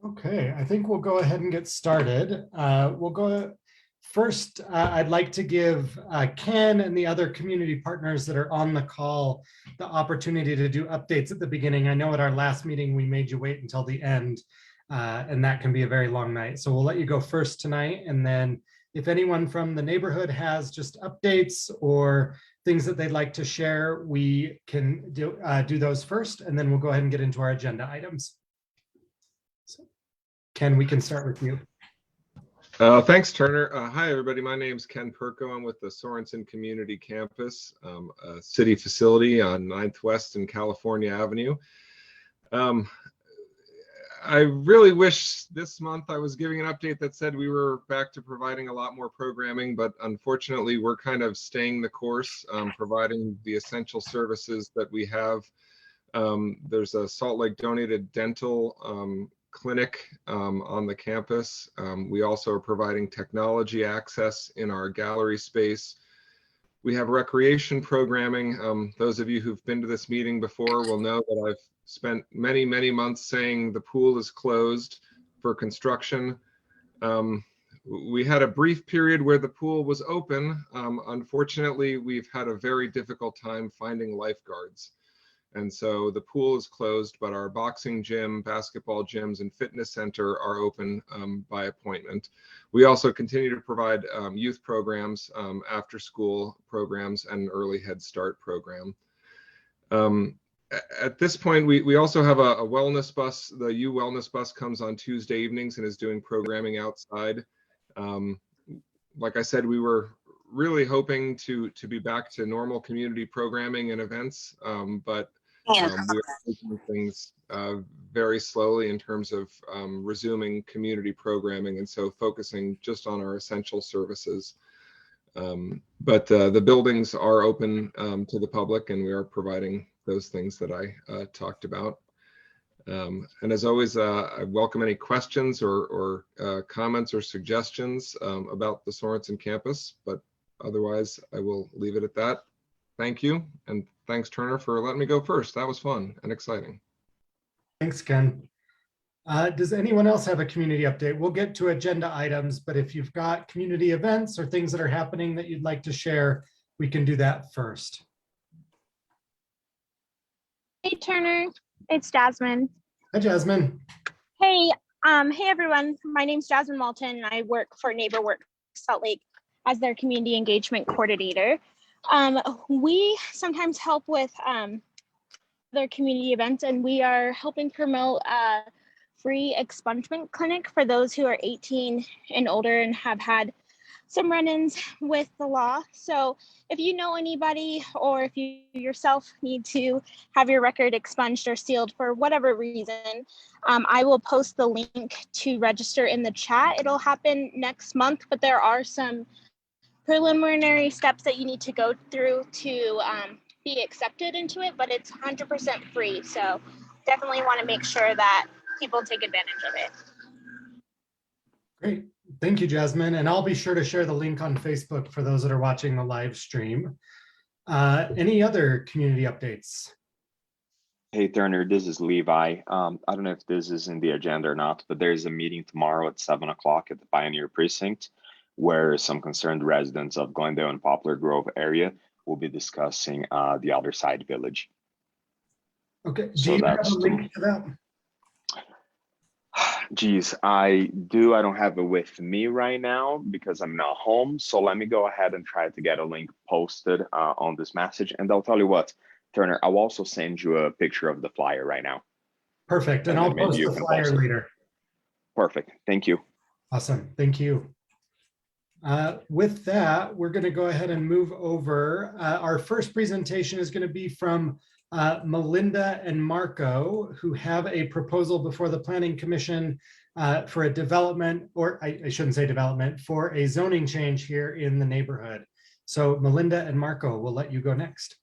Okay, I think we'll go ahead and get started. We'll go first. I'd like to give Ken and the other community partners that are on the call the opportunity to do updates at the beginning. I know at our last meeting, we made you wait until the end, and that can be a very long night. So we'll let you go first tonight. And then if anyone from the neighborhood has just updates or things that they'd like to share, we can do those first, and then we'll go ahead and get into our agenda items. Ken, we can start with you. Thanks, Turner. Hi, everybody. My name's Ken Perko. I'm with the Sorensen Community Campus, a city facility on 9th West and California Avenue. I really wish this month I was giving an update that said we were back to providing a lot more programming, but unfortunately, we're kind of staying the course, providing the essential services that we have. There's a Salt Lake donated dental clinic on the campus. We also are providing technology access in our gallery space. We have recreation programming. Those of you who've been to this meeting before will know that I've spent many, many months saying the pool is closed for construction. We had a brief period where the pool was open. Unfortunately, we've had a very difficult time finding lifeguards. And so the pool is closed, but our boxing gym, basketball gyms, and fitness center are open by appointment. We also continue to provide youth programs, after school programs, and early Head Start program. At this point, we also have a wellness bus. The U Wellness bus comes on Tuesday evenings and is doing programming outside. Like I said, we were really hoping to be back to normal community programming and events, but we are taking things very slowly in terms of resuming community programming, and so focusing just on our essential services. But the buildings are open to the public, and we are providing those things that I talked about. And as always, I welcome any questions or comments or suggestions about the Sorensen campus, but otherwise I will leave it at that. Thank you. And thanks, Turner, for letting me go first. That was fun and exciting. Thanks, Ken. Does anyone else have a community update? We'll get to agenda items, but if you've got community events or things that are happening that you'd like to share, we can do that first. Hey, Turner, it's Jasmine. Hi, Jasmine. Hey, hey everyone. My name's Jasmine Walton. I work for NeighborWorks Salt Lake as their community engagement coordinator. We sometimes help with their community events, and we are helping promote a free expungement clinic for those who are 18 and older and have had some run-ins with the law. So if you know anybody, or if you yourself need to have your record expunged or sealed for whatever reason, I will post the link to register in the chat. It'll happen next month, but there are some preliminary steps that you need to go through to be accepted into it, but it's 100% free. So definitely want to make sure that people take advantage of it. Great. Thank you, Jasmine. And I'll be sure to share the link on Facebook for those that are watching the live stream. Any other community updates? Hey, Turner, this is Levi. I don't know if this is in the agenda or not, but there's a meeting tomorrow at 7 o'clock at the Pioneer Precinct, where some concerned residents of Glendale and Poplar Grove area will be discussing the other side village. Okay, do So you have a link to that? Geez, I do. I don't have it with me right now because I'm not home. So let me go ahead and try to get a link posted on this message. And I'll tell you what, Turner, I'll also send you a picture of the flyer right now. Perfect. And I'll post the flyer later. Perfect. Thank you. Awesome. Thank you. With that, we're going to go ahead and move over. Our first presentation is going to be from Melinda and Marco, who have a proposal before the Planning Commission for a development, or I shouldn't say development, for a zoning change here in the neighborhood. So Melinda and Marco, we'll let you go next.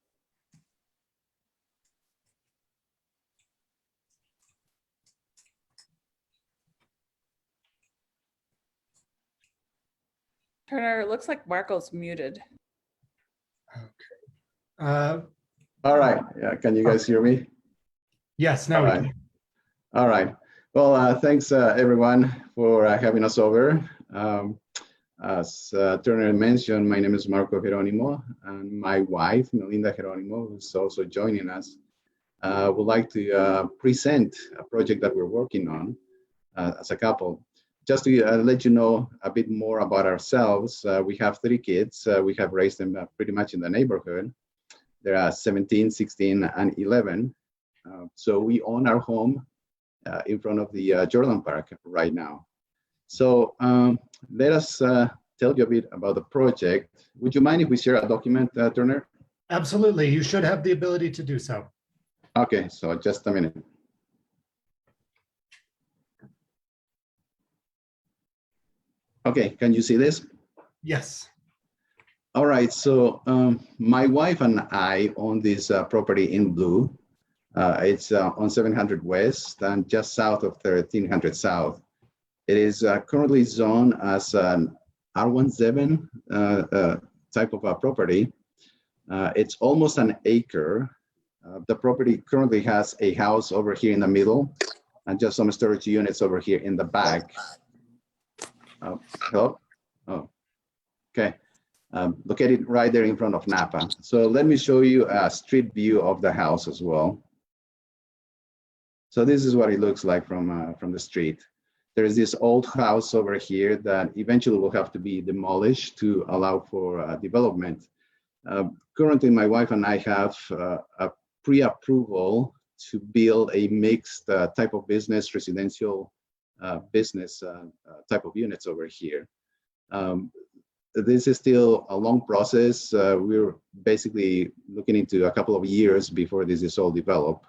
Turner, it looks like Marco's muted. Okay. All right. Yeah. Can you guys hear me? Yes. Now all we right. can. All right. Well, thanks everyone for having us over. As Turner mentioned, my name is Marco Geronimo, and my wife, Melinda Geronimo, who's also joining us, would like to present a project that we're working on as a couple. Just to let you know a bit more about ourselves, we have 3 kids. We have raised them pretty much in the neighborhood. They are 17, 16, and 11. So we own our home in front of the Jordan Park right now. So let us tell you a bit about the project. Would you mind if we share a document, Turner? Absolutely. You should have the ability to do so. Okay, so just a minute. Okay, can you see this? Yes. All right, so my wife and I own this property in blue. It's on 700 West and just south of 1300 South. It is currently zoned as an R17 type of a property. It's almost an acre. The property currently has a house over here in the middle and just some storage units over here in the back. Hello? Oh, okay. Located right there in front of Napa. So let me show you a street view of the house as well. So this is what it looks like from the street. There is this old house over here that eventually will have to be demolished to allow for development. Currently, my wife and I have a pre-approval to build a mixed type of business, residential business type of units over here. This is still a long process. We're basically looking into a couple of years before this is all developed.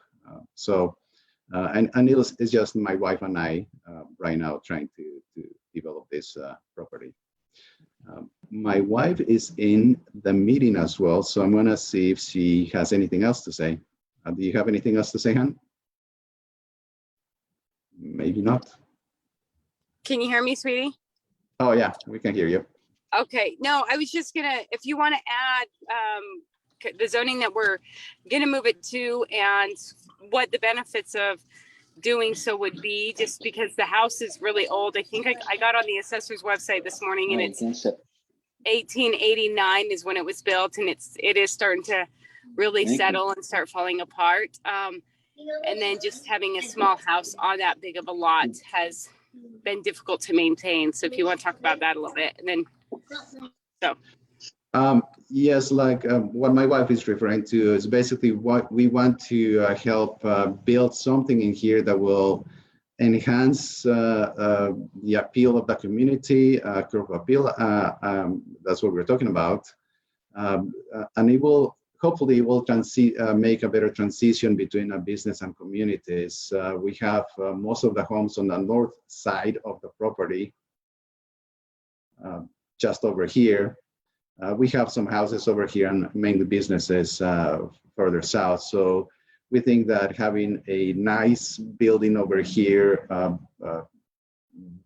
And it's just my wife and I right now trying to develop this property. My wife is in the meeting as well, so I'm gonna see if she has anything else to say. Do you have anything else to say, Han? Maybe not. Can you hear me, sweetie? Oh yeah, we can hear you. Okay, no, I was just gonna, if you wanna add the zoning that we're gonna move it to and what the benefits of doing so would be, just because the house is really old. I think I got on the assessor's website this morning and it's 1889 is when it was built, and it is starting to really settle and start falling apart. And then just having a small house on that big of a lot has been difficult to maintain. So if you want to talk about that a little bit, and then yes, like what my wife is referring to is basically what we want to help build something in here that will enhance the appeal of the community, curve appeal. That's what we're talking about. And it will, hopefully it will make a better transition between a business and communities. We have most of the homes on the north side of the property, just over here. We have some houses over here and mainly businesses further south. So we think that having a nice building over here,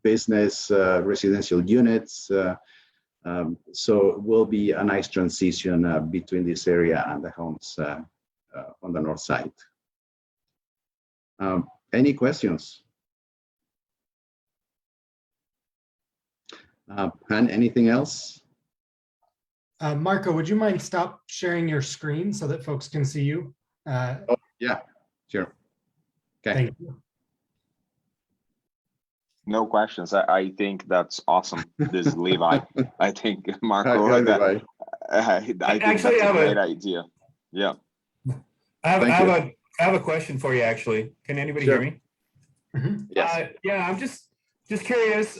business, residential units, so it will be a nice transition between this area and the homes on the north side. Any questions? And anything else? Marco, would you mind stop sharing your screen so that folks can see you? Oh, yeah, sure. Okay. Thank you. No questions. I think that's awesome. This is Levi. I think Marco. Hi, Levi. I think Actually, that's a great idea. Yeah. I have a question for you. Actually, can anybody Sure. hear me? Mm-hmm. Yes. Yeah, I'm just curious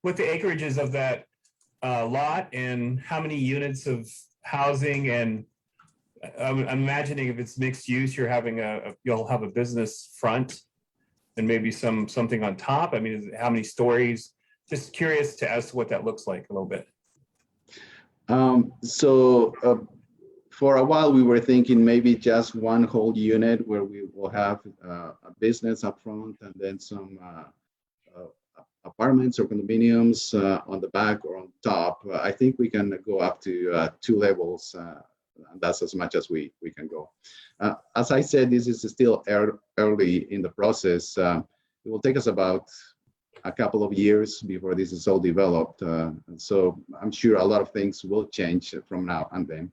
what the acreage is of that lot and how many units of housing, and I'm imagining if it's mixed use, you'll have a business front and maybe something on top. I mean, how many stories? Just curious as to what that looks like a little bit. For a while, we were thinking maybe just one whole unit where we will have a business up front and then some apartments or condominiums on the back or on top. I think we can go up to 2 levels. And that's as much as we can go. As I said, this is still early in the process. it will take us about a couple of years before this is all developed. So I'm sure a lot of things will change from now and then.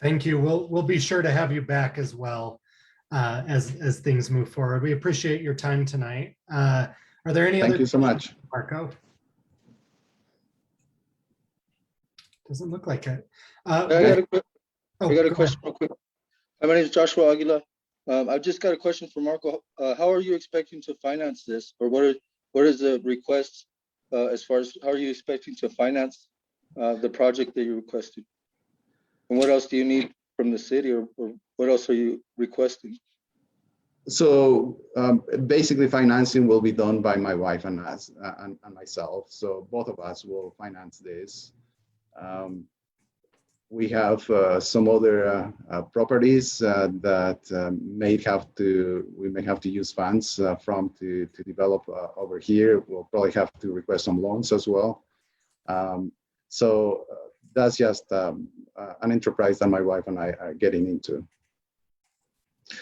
Thank you. We'll be sure to have you back as well as things move forward. We appreciate your time tonight. Are there any other? Thank you so much. Marco? Doesn't look like it. I got a go question real quick. Hi, my name is Joshua Aguila. I've just got a question for Marco. How are you expecting to finance this, or what is the request as far as how are you expecting to finance the project that you requested? And what else do you need from the city, or what else are you requesting? So basically, financing will be done by my wife and us and myself. So both of us will finance this. We have some other properties that we may have to use funds from to develop over here. We'll probably have to request some loans as well. So that's just an enterprise that my wife and I are getting into.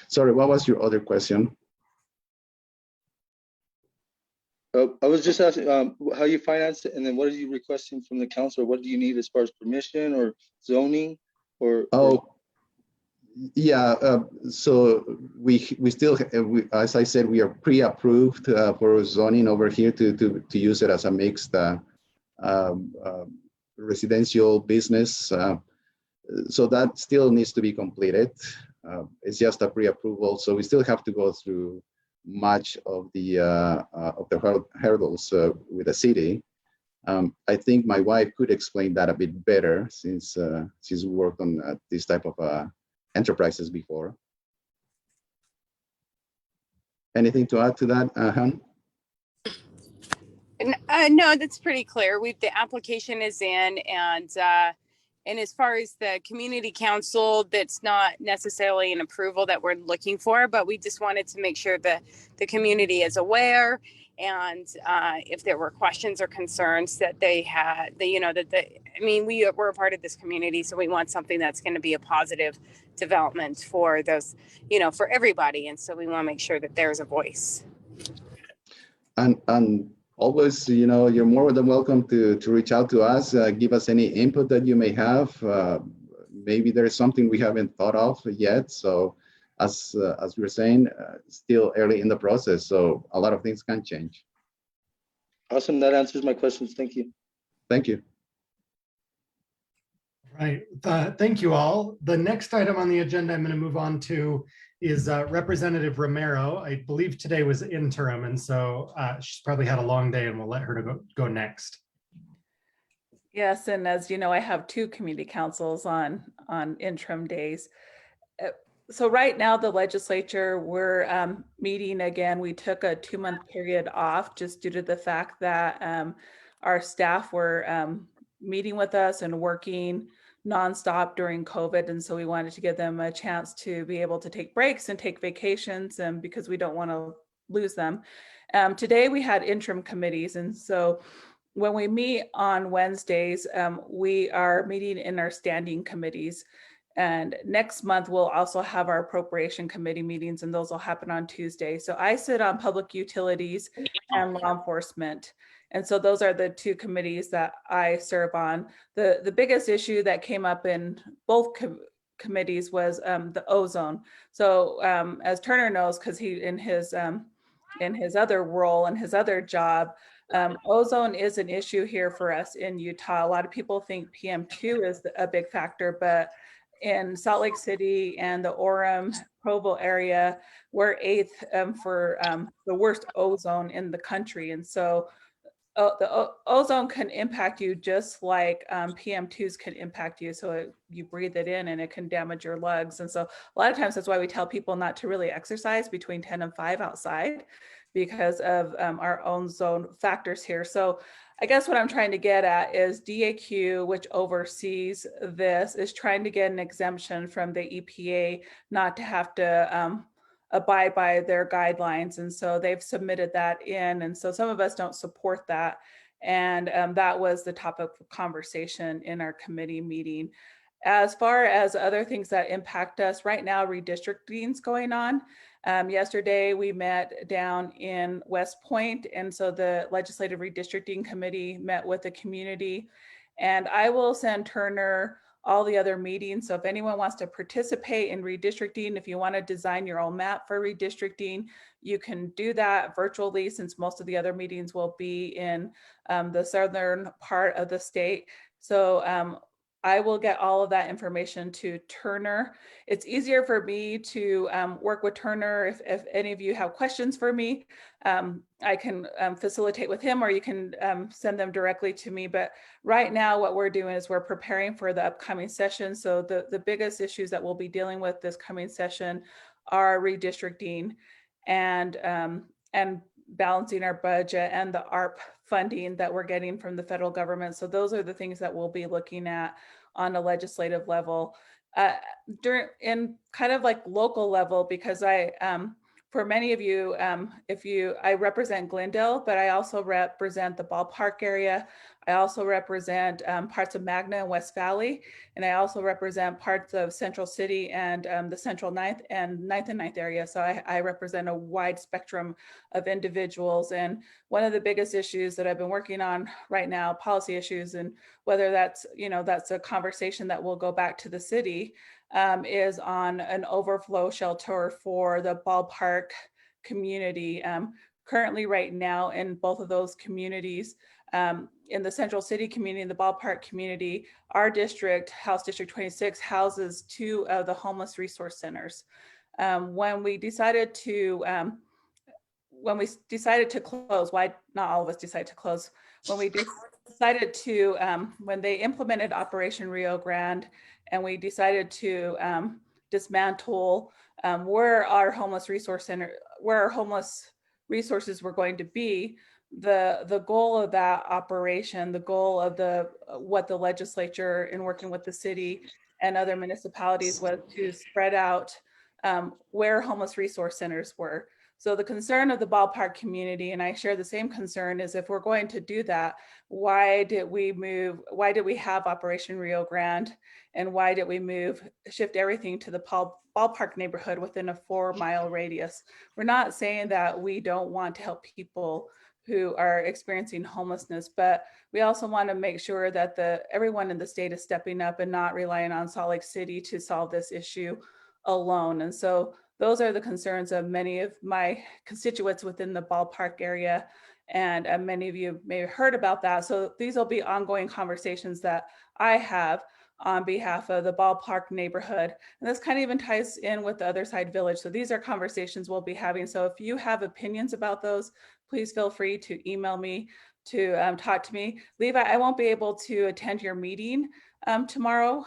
Sorry, what was your other question? I was just asking how you finance it, and then what are you requesting from the council? What do you need as far as permission or zoning or? Yeah. So we still, as I said, we are pre-approved for zoning over here to use it as a mixed residential business. So that still needs to be completed. It's just a pre-approval, so we still have to go through much of the hurdles with the city. I think my wife could explain that a bit better since she's worked on this type of enterprises before. Anything to add to that, Han? No, that's pretty clear. The application is in, and as far as the community council, that's not necessarily an approval that we're looking for, but we just wanted to make sure that the community is aware, and if there were questions or concerns that they had, we're a part of this community, so we want something that's going to be a positive development for those, for everybody, and so we want to make sure that there's a voice. And always, you're more than welcome to reach out to us, give us any input that you may have. Maybe there's something we haven't thought of yet. So as we were saying, still early in the process. So a lot of things can change. Awesome. That answers my questions. Thank you. Thank you. Right. Thank you all. The next item on the agenda I'm going to move on to is Representative Romero. I believe today was interim, and so she's probably had a long day, and we'll let her go next. Yes, and as you know, I have two community councils on interim days. So right now, the legislature, we're meeting again. We took a 2-month period off just due to the fact that our staff were meeting with us and working nonstop during COVID. And so we wanted to give them a chance to be able to take breaks and take vacations, because we don't want to lose them. Today we had interim committees. And so when we meet on Wednesdays, we are meeting in our standing committees. And next month, we'll also have our appropriation committee meetings, and those will happen on Tuesday. So I sit on public utilities and law enforcement. And so those are the two committees that I serve on. The biggest issue that came up in both committees was the ozone. So as Turner knows, because he in his other role and his other job, ozone is an issue here for us in Utah. A lot of people think PM2 is a big factor, but in Salt Lake City and the Orem, Provo area, we're 8th for the worst ozone in the country. And so the ozone can impact you just like PM2s can impact you. So you breathe it in and it can damage your lungs. And so a lot of times that's why we tell people not to really exercise between 10 and 5 outside, because of our own zone factors here. So I guess what I'm trying to get at is DAQ, which oversees this, is trying to get an exemption from the EPA not to have to abide by their guidelines. And so they've submitted that in. And so some of us don't support that. And that was the topic of conversation in our committee meeting. As far as other things that impact us, right now redistricting is going on. Yesterday we met down in West Point, and so the Legislative Redistricting Committee met with the community, and I will send Turner all the other meetings. So if anyone wants to participate in redistricting, if you want to design your own map for redistricting, you can do that virtually, since most of the other meetings will be in the southern part of the state. So I will get all of that information to Turner. It's easier for me to work with Turner. If any of you have questions for me, I can facilitate with him, or you can send them directly to me. But right now what we're doing is we're preparing for the upcoming session. So the biggest issues that we'll be dealing with this coming session are redistricting and balancing our budget and the ARP funding that we're getting from the federal government. So those are the things that we'll be looking at on a legislative level. In kind of like local level, because for many of you, I represent Glendale, but I also represent the ballpark area. I also represent parts of Magna and West Valley, and I also represent parts of Central City and the Central 9th and 9th area. So I represent a wide spectrum of individuals. And one of the biggest issues that I've been working on right now, policy issues, and whether that's a conversation that will go back to the city, is on an overflow shelter for the ballpark community. Currently right now in both of those communities, in the Central City community and the ballpark community, our district, House District 26, houses 2 of the homeless resource centers. When we decided to close, why not all of us decided to close? When we decided to, when they implemented Operation Rio Grande, and we decided to dismantle where our homeless resource center, where our homeless resources were going to be, the goal of that operation, the goal of what the legislature, in working with the city and other municipalities, was to spread out where homeless resource centers were. So the concern of the ballpark community, and I share the same concern, is if we're going to do that, why did we have Operation Rio Grande, and why did we shift everything to the ballpark neighborhood within a 4-mile radius? We're not saying that we don't want to help people who are experiencing homelessness, but we also want to make sure that everyone in the state is stepping up and not relying on Salt Lake City to solve this issue alone. And so those are the concerns of many of my constituents within the ballpark area. And many of you may have heard about that. So these will be ongoing conversations that I have on behalf of the ballpark neighborhood. And this kind of even ties in with the Other Side Village. So these are conversations we'll be having. So if you have opinions about those, please feel free to email me, to talk to me. Levi, I won't be able to attend your meeting tomorrow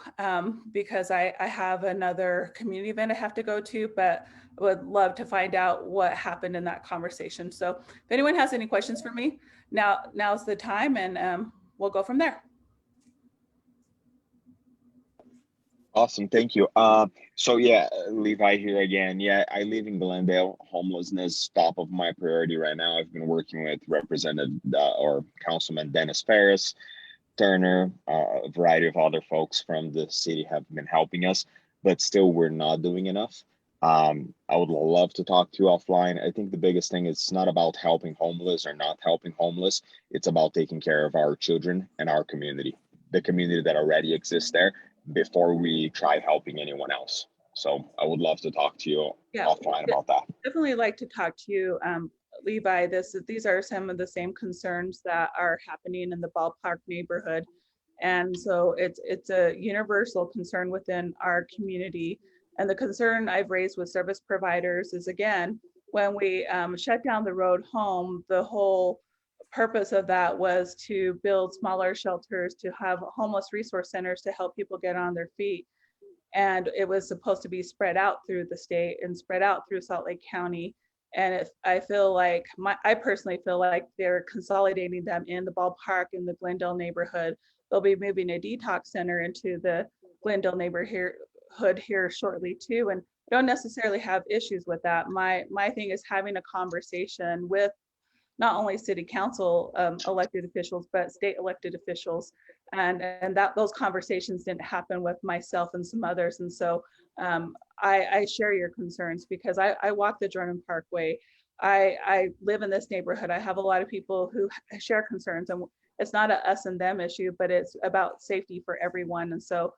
because I have another community event I have to go to, but I would love to find out what happened in that conversation. So if anyone has any questions for me, now's the time, and we'll go from there. Awesome, thank you. So yeah, Levi here again. Yeah, I live in Glendale. Homelessness top of my priority right now. I've been working with Councilman Dennis Ferris, Turner, a variety of other folks from the city have been helping us, but still we're not doing enough. I would love to talk to you offline. I think the biggest thing is it's not about helping homeless or not helping homeless. It's about taking care of our children and our community, the community that already exists there, before we try helping anyone else. So I would love to talk to you offline about that. Definitely like to talk to you, Levi. These are some of the same concerns that are happening in the ballpark neighborhood. And so it's a universal concern within our community. And the concern I've raised with service providers is, again, when we shut down the road home, the whole purpose of that was to build smaller shelters, to have homeless resource centers to help people get on their feet. And it was supposed to be spread out through the state and spread out through Salt Lake County. And I personally feel like they're consolidating them in the ballpark in the Glendale neighborhood. They'll be moving a detox center into the Glendale neighborhood here shortly too. And I don't necessarily have issues with that. My thing is having a conversation with not only city council elected officials, but state elected officials and that those conversations didn't happen with myself and some others. And so I share your concerns because I walk the Jordan Parkway. I live in this neighborhood. I have a lot of people who share concerns, and it's not a us and them issue, but it's about safety for everyone. And so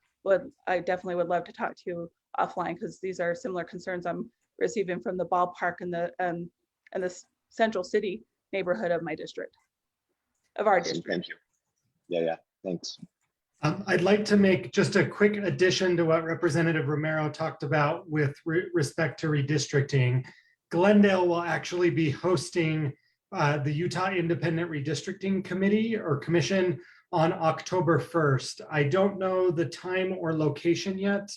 I definitely would love to talk to you offline, because these are similar concerns I'm receiving from the ballpark and the central city neighborhood of my district, of our Awesome, district. thank you. Yeah, thanks. I'd like to make just a quick addition to what Representative Romero talked about with respect to redistricting. Glendale will actually be hosting the Utah Independent Redistricting Committee or Commission on October 1st. I don't know the time or location yet,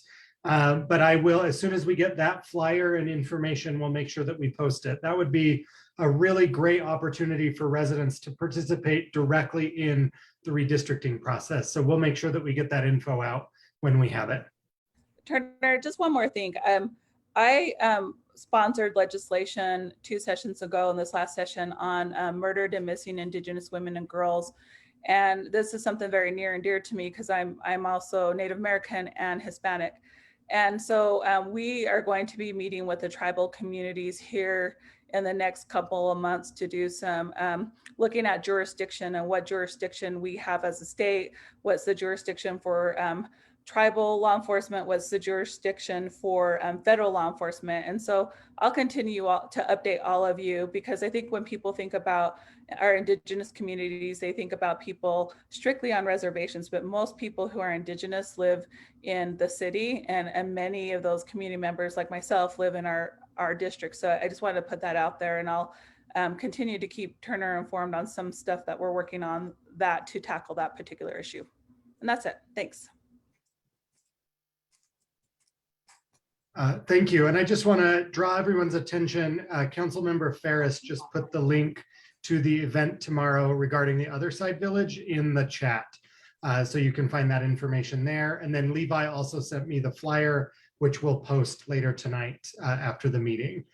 but I will, as soon as we get that flyer and information, we'll make sure that we post it. That would be a really great opportunity for residents to participate directly in the redistricting process. So we'll make sure that we get that info out when we have it. Turner, just one more thing. I sponsored legislation 2 sessions ago in this last session on murdered and missing Indigenous women and girls. And this is something very near and dear to me because I'm also Native American and Hispanic. And so we are going to be meeting with the tribal communities here in the next couple of months to do some looking at jurisdiction and what jurisdiction we have as a state, what's the jurisdiction for tribal law enforcement, what's the jurisdiction for federal law enforcement. And so I'll continue to update all of you, because I think when people think about our Indigenous communities, they think about people strictly on reservations, but most people who are Indigenous live in the city, and many of those community members like myself live in our district. So I just wanted to put that out there, and I'll continue to keep Turner informed on some stuff that we're working on that to tackle that particular issue. And that's it. Thanks. Thank you. And I just want to draw everyone's attention. Councilmember Ferris just put the link to the event tomorrow regarding the Other Side Village in the chat. So you can find that information there. And then Levi also sent me the flyer, which we'll post later tonight after the meeting.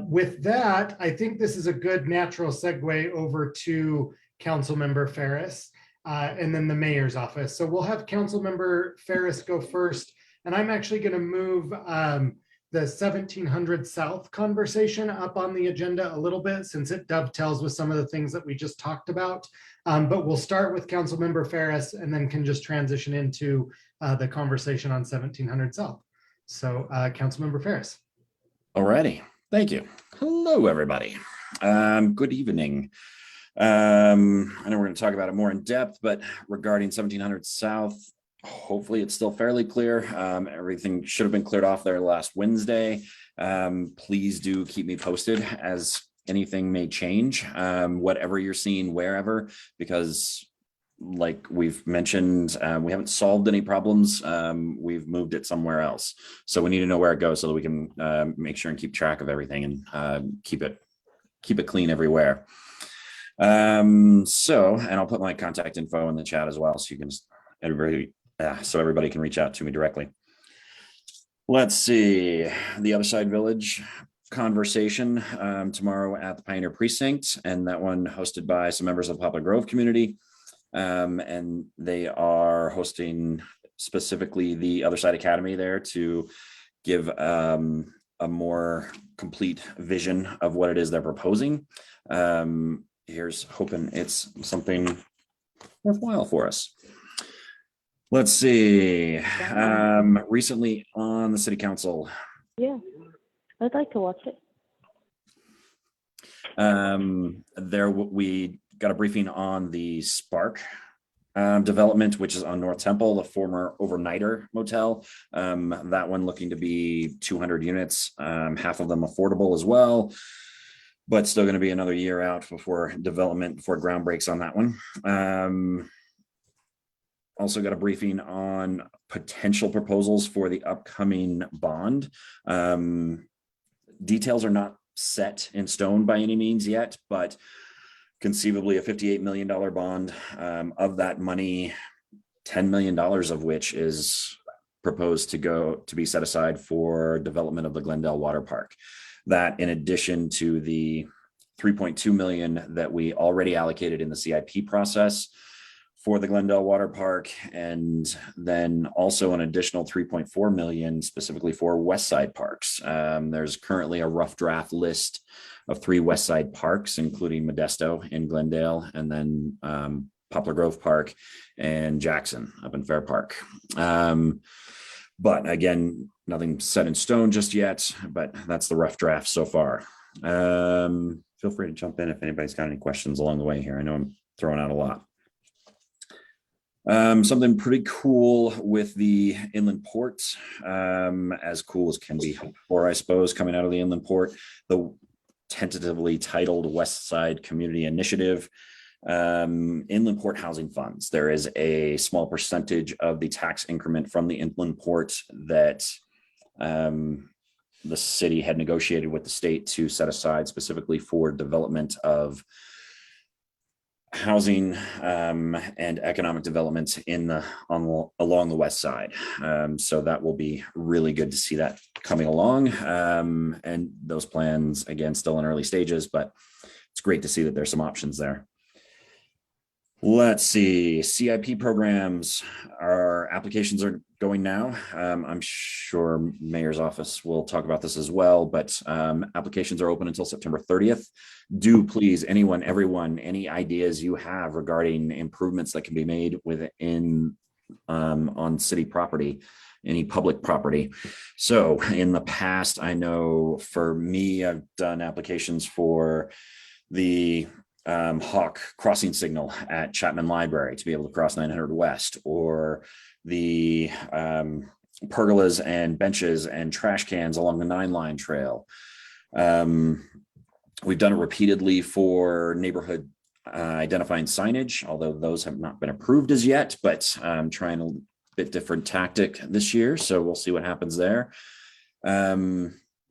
With that, I think this is a good natural segue over to Councilmember Ferris and then the mayor's office. So we'll have Councilmember Ferris go first. And I'm actually going to move the 1700 South conversation up on the agenda a little bit, since it dovetails with some of the things that we just talked about. But we'll start with Councilmember Ferris and then can just transition into the conversation on 1700 South. So Councilmember Ferris. All righty. Thank you. Hello, everybody. Good evening. I know we're going to talk about it more in depth, but regarding 1700 South, hopefully it's still fairly clear. Everything should have been cleared off there last Wednesday. Please do keep me posted as anything may change, whatever you're seeing, wherever, because like we've mentioned, we haven't solved any problems. We've moved it somewhere else. So we need to know where it goes so that we can make sure and keep track of everything and keep it clean everywhere. And I'll put my contact info in the chat as well, so you can just so everybody can reach out to me directly. Let's see, the Other Side Village conversation tomorrow at the Pioneer Precinct, and that one hosted by some members of the Poplar Grove community. And they are hosting specifically the Other Side Academy there to give a more complete vision of what it is they're proposing. Here's hoping it's something worthwhile for us. Let's see. Recently on the city council. Yeah, I'd like to watch it. We got a briefing on the Spark development, which is on North Temple, the former Overnighter Motel. That one looking to be 200 units, half of them affordable as well, but still going to be another year out before ground breaks on that one. Also got a briefing on potential proposals for the upcoming bond. Details are not set in stone by any means yet, but conceivably a $58 million bond. Of that money, $10 million of which is proposed to be set aside for development of the Glendale Water Park. That, in addition to the $3.2 million that we already allocated in the CIP process for the Glendale Water Park, and then also an additional 3.4 million specifically for West Side parks. There's currently a rough draft list of 3 West Side parks, including Modesto in Glendale, and then Poplar Grove Park and Jackson up in Fair Park. But again, nothing set in stone just yet, but that's the rough draft so far. Feel free to jump in if anybody's got any questions along the way here. I know I'm throwing out a lot. Something pretty cool with the inland port, as cool as can be hoped for, I suppose, coming out of the inland port, the tentatively titled West Side Community Initiative. Inland port housing funds. There is a small percentage of the tax increment from the inland port that the city had negotiated with the state to set aside specifically for development of housing and economic development along the west side. So that will be really good to see that coming along. And those plans, again, still in early stages, but it's great to see that there's some options there. Let's see, CIP programs, our applications are going now. I'm sure Mayor's office will talk about this as well, but applications are open until September 30th. Do please, anyone, everyone, any ideas you have regarding improvements that can be made within on city property, any public property. So in the past, I know for me, I've done applications for the Hawk crossing signal at Chapman Library to be able to cross 900 West, or the pergolas and benches and trash cans along the 9 Line Trail. We've done it repeatedly for neighborhood identifying signage, although those have not been approved as yet, but I'm trying a bit different tactic this year. So we'll see what happens there.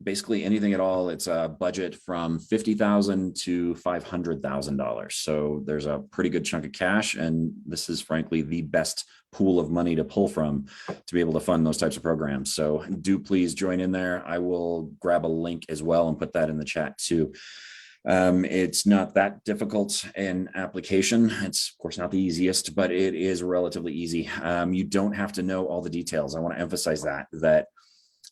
Basically anything at all. It's a budget from $50,000 to $500,000. So there's a pretty good chunk of cash. And this is frankly the best pool of money to pull from to be able to fund those types of programs. So do please join in there. I will grab a link as well and put that in the chat too. It's not that difficult an application. It's of course not the easiest, but it is relatively easy. You don't have to know all the details. I want to emphasize that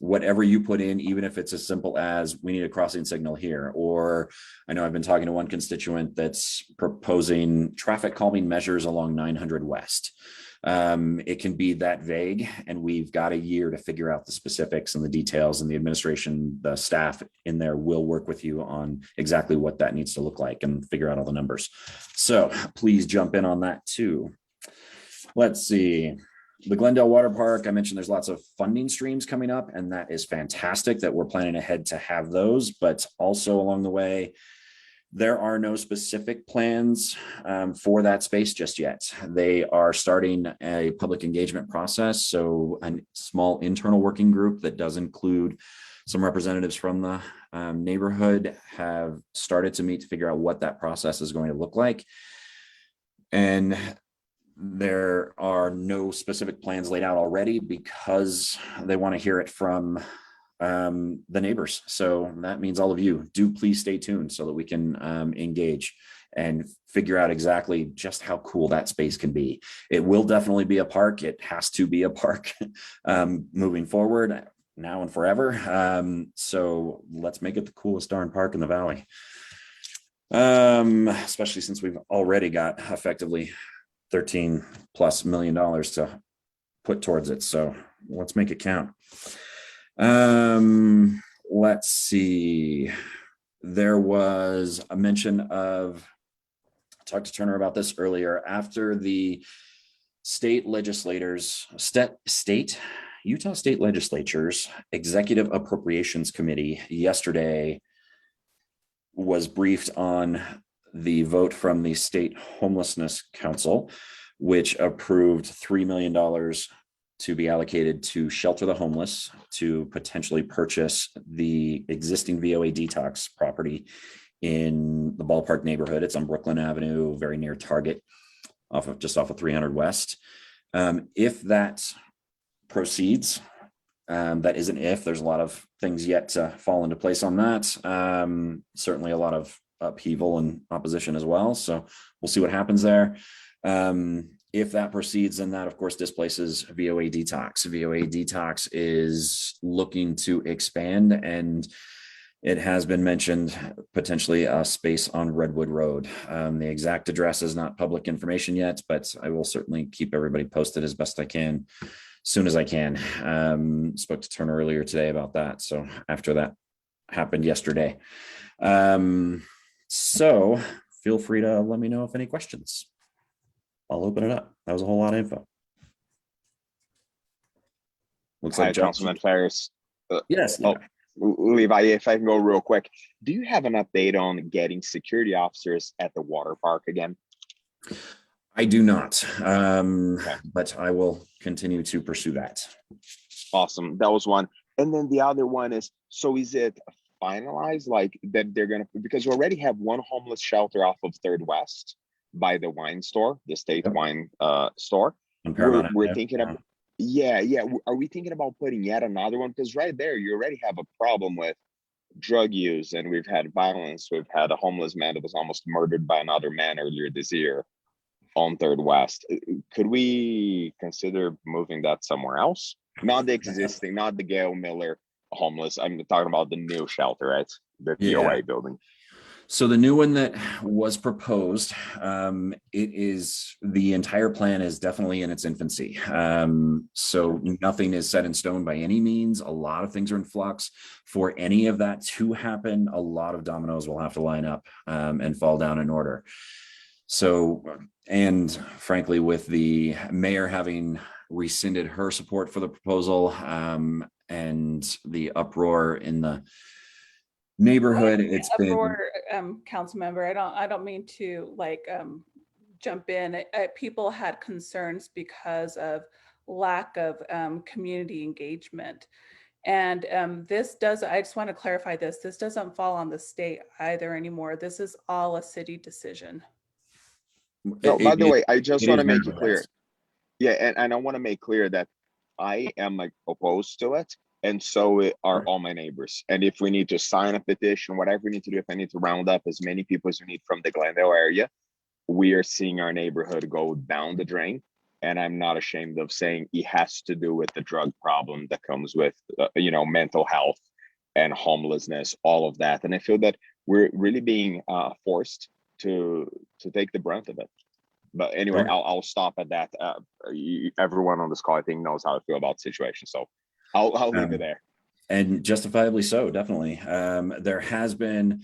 whatever you put in, even if it's as simple as we need a crossing signal here, or I know I've been talking to one constituent that's proposing traffic calming measures along 900 West. It can be that vague, and we've got a year to figure out the specifics and the details, and the administration, the staff in there will work with you on exactly what that needs to look like and figure out all the numbers. So please jump in on that too. Let's see. The Glendale Water Park, I mentioned there's lots of funding streams coming up, and that is fantastic that we're planning ahead to have those, but also along the way, there are no specific plans for that space just yet. They are starting a public engagement process, so a small internal working group that does include some representatives from the neighborhood have started to meet to figure out what that process is going to look like. And there are no specific plans laid out already because they want to hear it from the neighbors. So that means all of you do please stay tuned so that we can engage and figure out exactly just how cool that space can be. It will definitely be a park. It has to be a park moving forward now and forever. So let's make it the coolest darn park in the valley. Especially since we've already got effectively $13+ million to put towards it. So let's make it count. Let's see. There was a mention of, I talked to Turner about this earlier, after the Utah State Legislature's Executive Appropriations Committee yesterday was briefed on the vote from the State Homelessness Council, which approved $3 million to be allocated to shelter the homeless, to potentially purchase the existing VOA detox property in the Ballpark neighborhood. It's on Brooklyn Avenue, very near Target, just off of 300 West. If that proceeds, that is an if, there's a lot of things yet to fall into place on that. Certainly a lot of upheaval and opposition as well. So we'll see what happens there. if that proceeds, then that of course displaces VOA Detox. VOA Detox is looking to expand, and it has been mentioned potentially a space on Redwood Road. The exact address is not public information yet, but I will certainly keep everybody posted as best I can, as soon as I can. Spoke to Turner earlier today about that. So after that happened yesterday. So feel free to let me know if any questions. I'll open it up. That was a whole lot of info. Looks like Councilman Ferris. Yes. Oh, Levi, if I can go real quick, do you have an update on getting security officers at the water park again? I do not, but I will continue to pursue that. Awesome. That was one. And then the other one is, so is it finalized, like that they're going to, because we already have one homeless shelter off of 3rd West by the wine store, the state wine store. We're thinking of, yeah. Are we thinking about putting yet another one? Because right there, you already have a problem with drug use, and we've had violence. We've had a homeless man that was almost murdered by another man earlier this year on 3rd West. Could we consider moving that somewhere else? Not the existing, not the Gail Miller homeless. I'm talking about the new shelter, right? The POA building. So the new one that was proposed, it is, the entire plan is definitely in its infancy. So nothing is set in stone by any means. A lot of things are in flux. For any of that to happen, a lot of dominoes will have to line up and fall down in order. So, and frankly, with the mayor having rescinded her support for the proposal and the uproar in the neighborhood, it's uproar, council member, I don't mean to jump in. People had concerns because of lack of community engagement. And this does, I just want to clarify this doesn't fall on the state either anymore. This is all a city decision. No, by the way, I just want to make it clear. Yeah, and I want to make clear that I am opposed to it. And so are all my neighbors. And if we need to sign a petition, whatever we need to do, if I need to round up as many people as we need from the Glendale area, we are seeing our neighborhood go down the drain. And I'm not ashamed of saying it has to do with the drug problem that comes with, mental health and homelessness, all of that. And I feel that we're really being forced to take the brunt of it. But anyway, I'll stop at that. Everyone on this call, I think, knows how I feel about the situation. So I'll leave it there. And justifiably so, definitely. There has been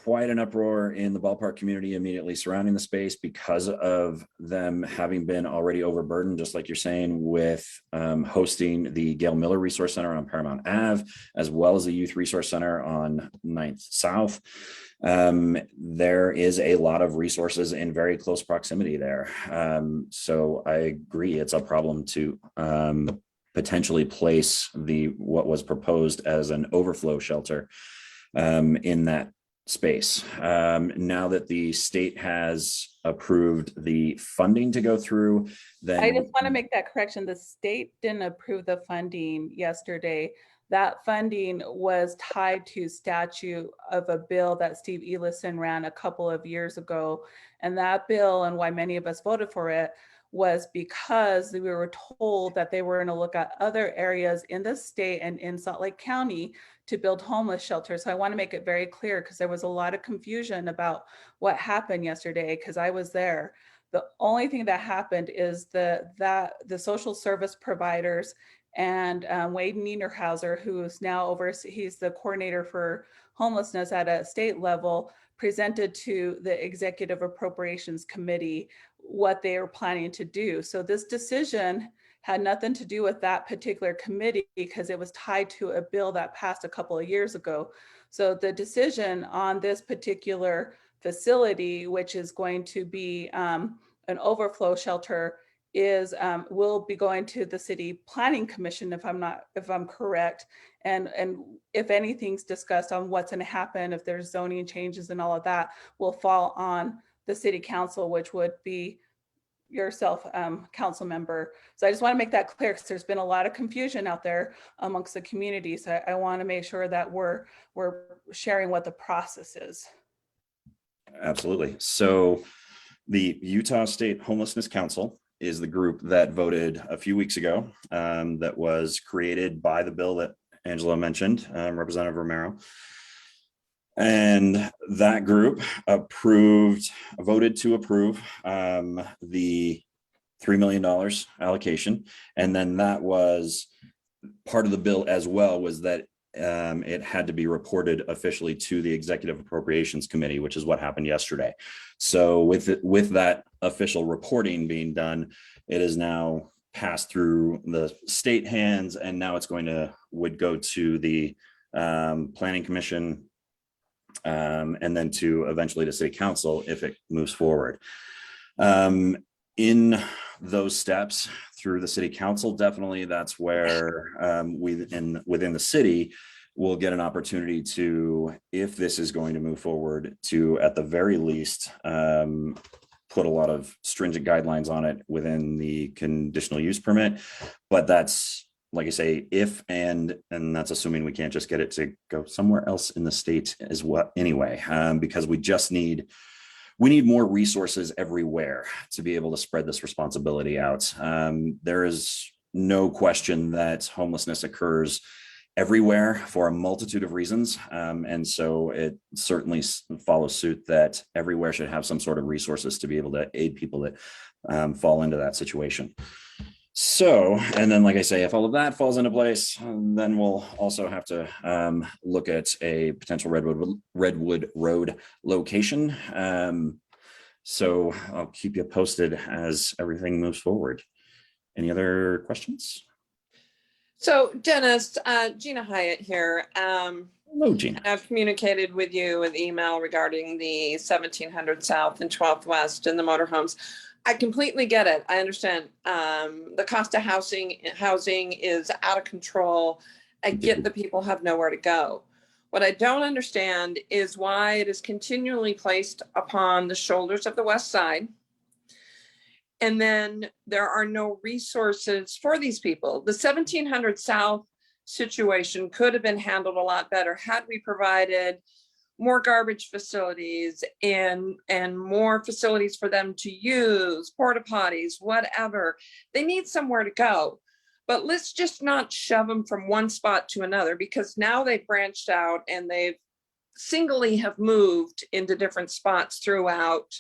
quite an uproar in the ballpark community immediately surrounding the space because of them having been already overburdened, just like you're saying, with hosting the Gail Miller Resource Center on Paramount Ave, as well as the Youth Resource Center on 9th South. There is a lot of resources in very close proximity there. So I agree, it's a problem to potentially place what was proposed as an overflow shelter in that space. Now that the state has approved the funding to go through, then I just want to make that correction. The state didn't approve the funding yesterday. That funding was tied to statute of a bill that Steve Elison ran a couple of years ago. And that bill, and why many of us voted for it, was because we were told that they were going to look at other areas in the state and in Salt Lake County to build homeless shelters. So I want to make it very clear, because there was a lot of confusion about what happened yesterday, because I was there. The only thing that happened is the social service providers and Wade Niederhauser, who's now he's the coordinator for homelessness at a state level, presented to the Executive Appropriations Committee what they are planning to do. So this decision had nothing to do with that particular committee, because it was tied to a bill that passed a couple of years ago. So the decision on this particular facility, which is going to be an overflow shelter, will be going to the City Planning Commission, if I'm correct. And if anything's discussed on what's going to happen, if there's zoning changes and all of that, will fall on the City Council, which would be yourself, council member. So I just want to make that clear, because there's been a lot of confusion out there amongst the community. So I want to make sure that we're sharing what the process is. Absolutely. So the Utah State Homelessness Council is the group that voted a few weeks ago that was created by the bill that Angela mentioned, Representative Romero. And that group voted to approve the $3 million allocation. And then that was part of the bill as well, was that it had to be reported officially to the Executive Appropriations Committee, which is what happened yesterday. So with that official reporting being done, it is now passed through the state hands, and now it's would go to the Planning Commission, and then to eventually to City Council if it moves forward. In those steps through the City Council, definitely that's where within the city we'll get an opportunity to, if this is going to move forward, to at the very least put a lot of stringent guidelines on it within the conditional use permit. But that's, like I say, if and that's assuming we can't just get it to go somewhere else in the state as well anyway, because we need more resources everywhere to be able to spread this responsibility out. There is no question that homelessness occurs everywhere for a multitude of reasons. And so it certainly follows suit that everywhere should have some sort of resources to be able to aid people that fall into that situation. So, and then, like I say, if all of that falls into place, then we'll also have to look at a potential Redwood Road location. So I'll keep you posted as everything moves forward. Any other questions? So Dennis, Gina Hyatt here. Hello, Gina. I've communicated with you with email regarding the 1700 South and 12th West and the motorhomes. I completely get it. I understand the cost of housing is out of control. I get that people have nowhere to go. What I don't understand is why it is continually placed upon the shoulders of the West Side. And then there are no resources for these people. The 1700 South situation could have been handled a lot better had we provided more garbage facilities and more facilities for them to use, porta potties, whatever. They need somewhere to go. But let's just not shove them from one spot to another, because now they've branched out and they've singly have moved into different spots throughout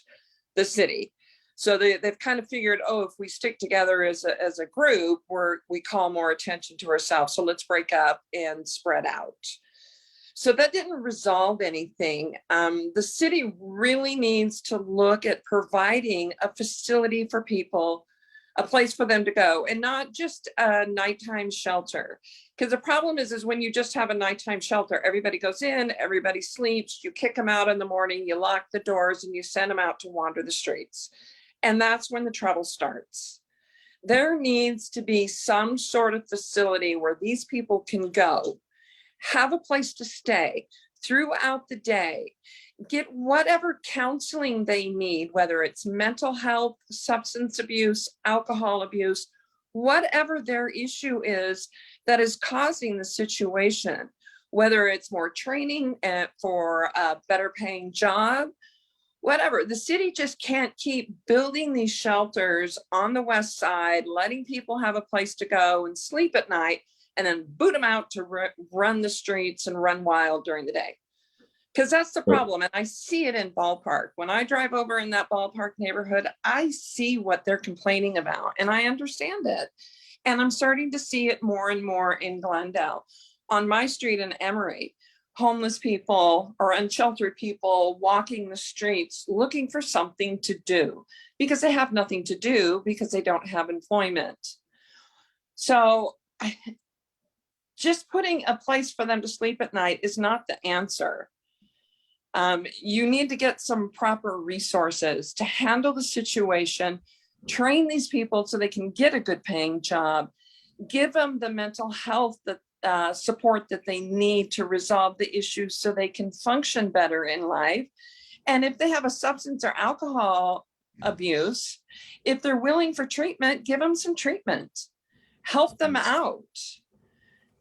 the city. So they've kind of figured, oh, if we stick together as a group, we call more attention to ourselves. So let's break up and spread out. So that didn't resolve anything. The city really needs to look at providing a facility for people, a place for them to go, and not just a nighttime shelter. Because the problem is when you just have a nighttime shelter, everybody goes in, everybody sleeps, you kick them out in the morning, you lock the doors, and you send them out to wander the streets. And that's when the trouble starts. There needs to be some sort of facility where these people can go, have a place to stay throughout the day, get whatever counseling they need, whether it's mental health, substance abuse, alcohol abuse, whatever their issue is that is causing the situation, whether it's more training for a better paying job, whatever. The city just can't keep building these shelters on the West Side, letting people have a place to go and sleep at night, and then boot them out to run the streets and run wild during the day. Because that's the problem. And I see it in Ballpark. When I drive over in that Ballpark neighborhood, I see what they're complaining about and I understand it. And I'm starting to see it more and more in Glendale. On my street in Emory, homeless people or unsheltered people walking the streets looking for something to do because they have nothing to do because they don't have employment. So just putting a place for them to sleep at night is not the answer. You need to get some proper resources to handle the situation, train these people so they can get a good paying job, give them the mental health support that they need to resolve the issues so they can function better in life. And if they have a substance or alcohol abuse, if they're willing for treatment, give them some treatment, help them out.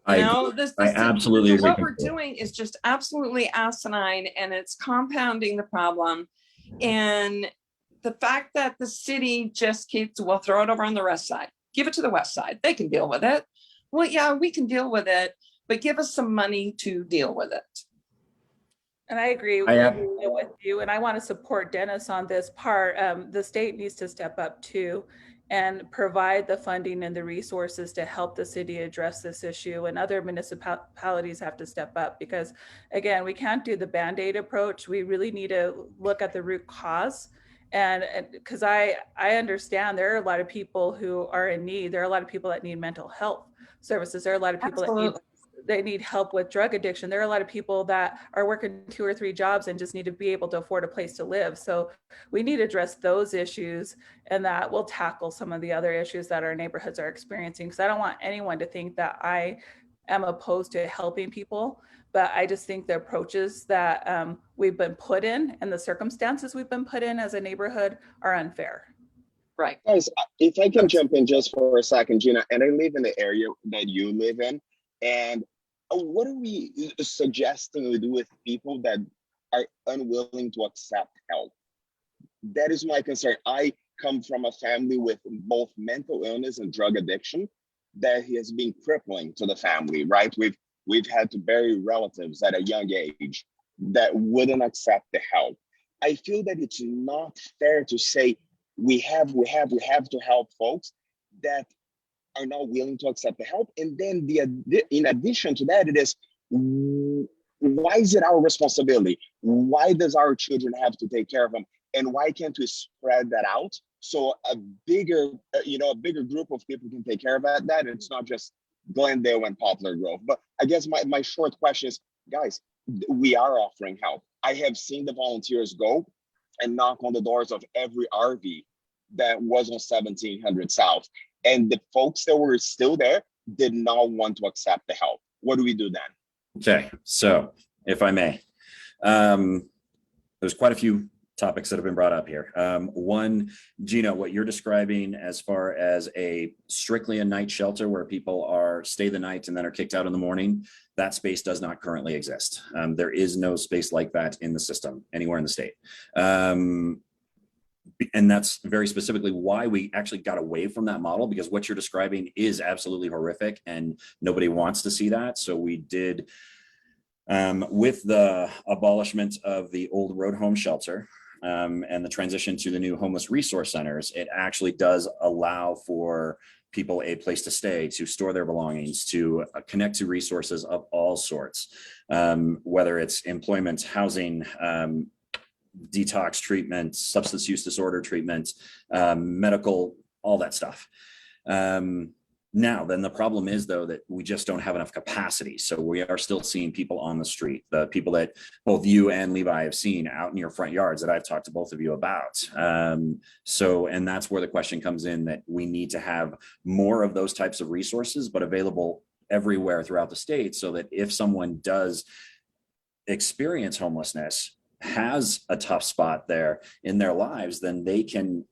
I absolutely agree. What we're doing is just absolutely asinine, and it's compounding the problem. And the fact that the city just keeps, well, throw it over on the west side, give it to the west side, they can deal with it. Well, yeah, we can deal with it, but give us some money to deal with it. And I agree with you, and I want to support Dennis on this part. The state needs to step up too and provide the funding and the resources to help the city address this issue, and other municipalities have to step up, because again, we can't do the Band-Aid approach. We really need to look at the root cause. And because I understand there are a lot of people who are in need. There are a lot of people that need mental health services. There are a lot of people that need help with drug addiction. There are a lot of people that are working 2 or 3 jobs and just need to be able to afford a place to live. So we need to address those issues, and that will tackle some of the other issues that our neighborhoods are experiencing. Because I don't want anyone to think that I am opposed to helping people, but I just think the approaches that we've been put in and the circumstances we've been put in as a neighborhood are unfair. Right. Guys, if I can jump in just for a second, Gina, and I live in the area that you live in, and what are we suggesting we do with people that are unwilling to accept help? That is my concern. I come from a family with both mental illness and drug addiction that has been crippling to the family, right? We've had to bury relatives at a young age that wouldn't accept the help. I feel that it's not fair to say we have to help folks that are not willing to accept the help. And then in addition to that, it is, why is it our responsibility? Why does our children have to take care of them? And why can't we spread that out so a bigger group of people can take care of that? It's not just Glendale and Poplar Grove. But I guess my short question is, guys, we are offering help. I have seen the volunteers go and knock on the doors of every RV that was on 1700 South. And the folks that were still there did not want to accept the help. What do we do then? Okay, so if I may, there's quite a few topics that have been brought up here. One, Gina, what you're describing as far as strictly a night shelter where people stay the night and then are kicked out in the morning, that space does not currently exist. There is no space like that in the system anywhere in the state. And that's very specifically why we actually got away from that model, because what you're describing is absolutely horrific and nobody wants to see that. So we did, with the abolishment of the old road home shelter and the transition to the new homeless resource centers, it actually does allow for people a place to stay, to store their belongings, to connect to resources of all sorts, whether it's employment, housing, detox treatment, substance use disorder treatment, medical, all that stuff. Now, then the problem is, though, that we just don't have enough capacity. So we are still seeing people on the street, the people that both you and Levi have seen out in your front yards that I've talked to both of you about. And that's where the question comes in, that we need to have more of those types of resources, but available everywhere throughout the state, so that if someone does experience homelessness, has a tough spot there in their lives, then they can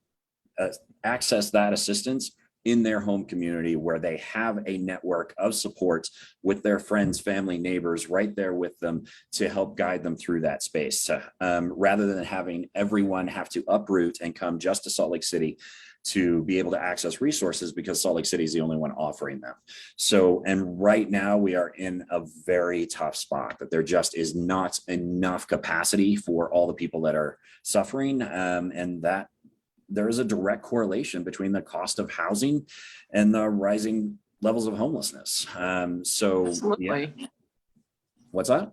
access that assistance in their home community, where they have a network of support with their friends, family, neighbors right there with them to help guide them through that space, rather than having everyone have to uproot and come just to Salt Lake City to be able to access resources, because Salt Lake City is the only one offering them. So, and right now we are in a very tough spot, that there just is not enough capacity for all the people that are suffering, and that there is a direct correlation between the cost of housing and the rising levels of homelessness. Absolutely. Yeah. What's that?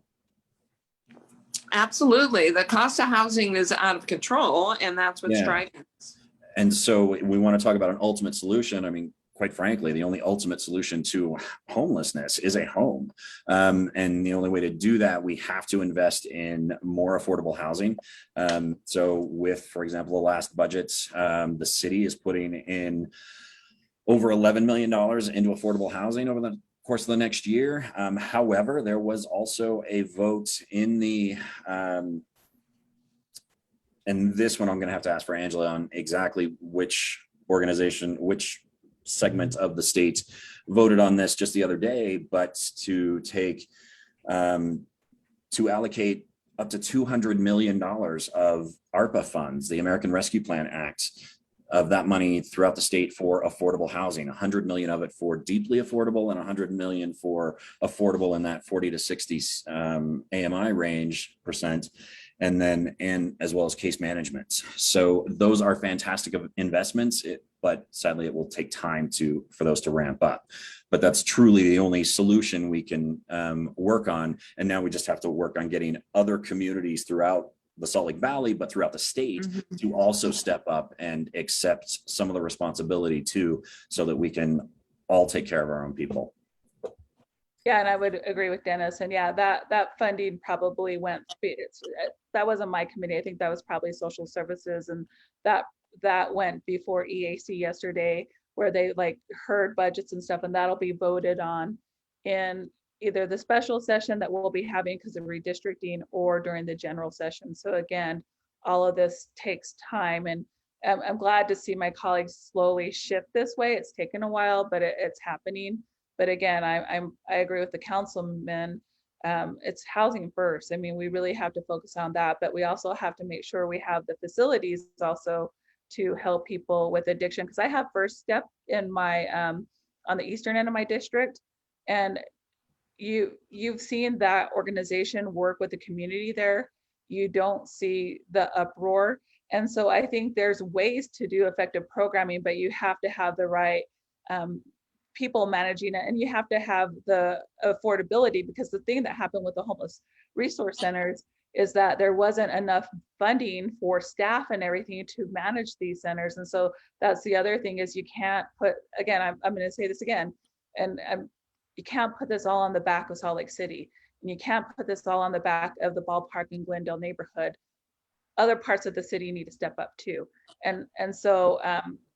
Absolutely. The cost of housing is out of control, and that's what's driving us. And so we want to talk about an ultimate solution. I mean, quite frankly, the only ultimate solution to homelessness is a home. And the only way to do that, we have to invest in more affordable housing. So with, for example, the last budget, the city is putting in over $11 million into affordable housing over the course of the next year. However, there was also a vote in the, and this one I'm going to have to ask for Angela on exactly which organization, which segment of the state voted on this just the other day, but to take, to allocate up to $200 million of ARPA funds, the American Rescue Plan Act, of that money throughout the state for affordable housing, 100 million of it for deeply affordable and 100 million for affordable in that 40 to 60 AMI range percent, and then as well as case management. So those are fantastic investments, but sadly it will take time for those to ramp up. But that's truly the only solution we can work on. And now we just have to work on getting other communities throughout the Salt Lake Valley, but throughout the state to also step up and accept some of the responsibility too, so that we can all take care of our own people. Yeah, and I would agree with Dennis. And yeah, that funding probably went, that wasn't my committee. I think that was probably social services, and that went before EAC yesterday, where they like heard budgets and stuff, and that'll be voted on in either the special session that we'll be having because of redistricting, or during the general session. So again, all of this takes time, and I'm glad to see my colleagues slowly shift this way. It's taken a while, but it's happening. But again, I agree with the councilman. It's housing first. I mean, we really have to focus on that, but we also have to make sure we have the facilities also to help people with addiction. Because I have First Step in my on the eastern end of my district, and you've seen that organization work with the community there. You don't see the uproar. And so I think there's ways to do effective programming, but you have to have the right people managing it, and you have to have the affordability, because the thing that happened with the homeless resource centers is that there wasn't enough funding for staff and everything to manage these centers. And so that's the other thing, is you can't put, again, I'm going to say this again, and you can't put this all on the back of Salt Lake City, and you can't put this all on the back of the ballpark in Glendale neighborhood. Other parts of the city need to step up too. And so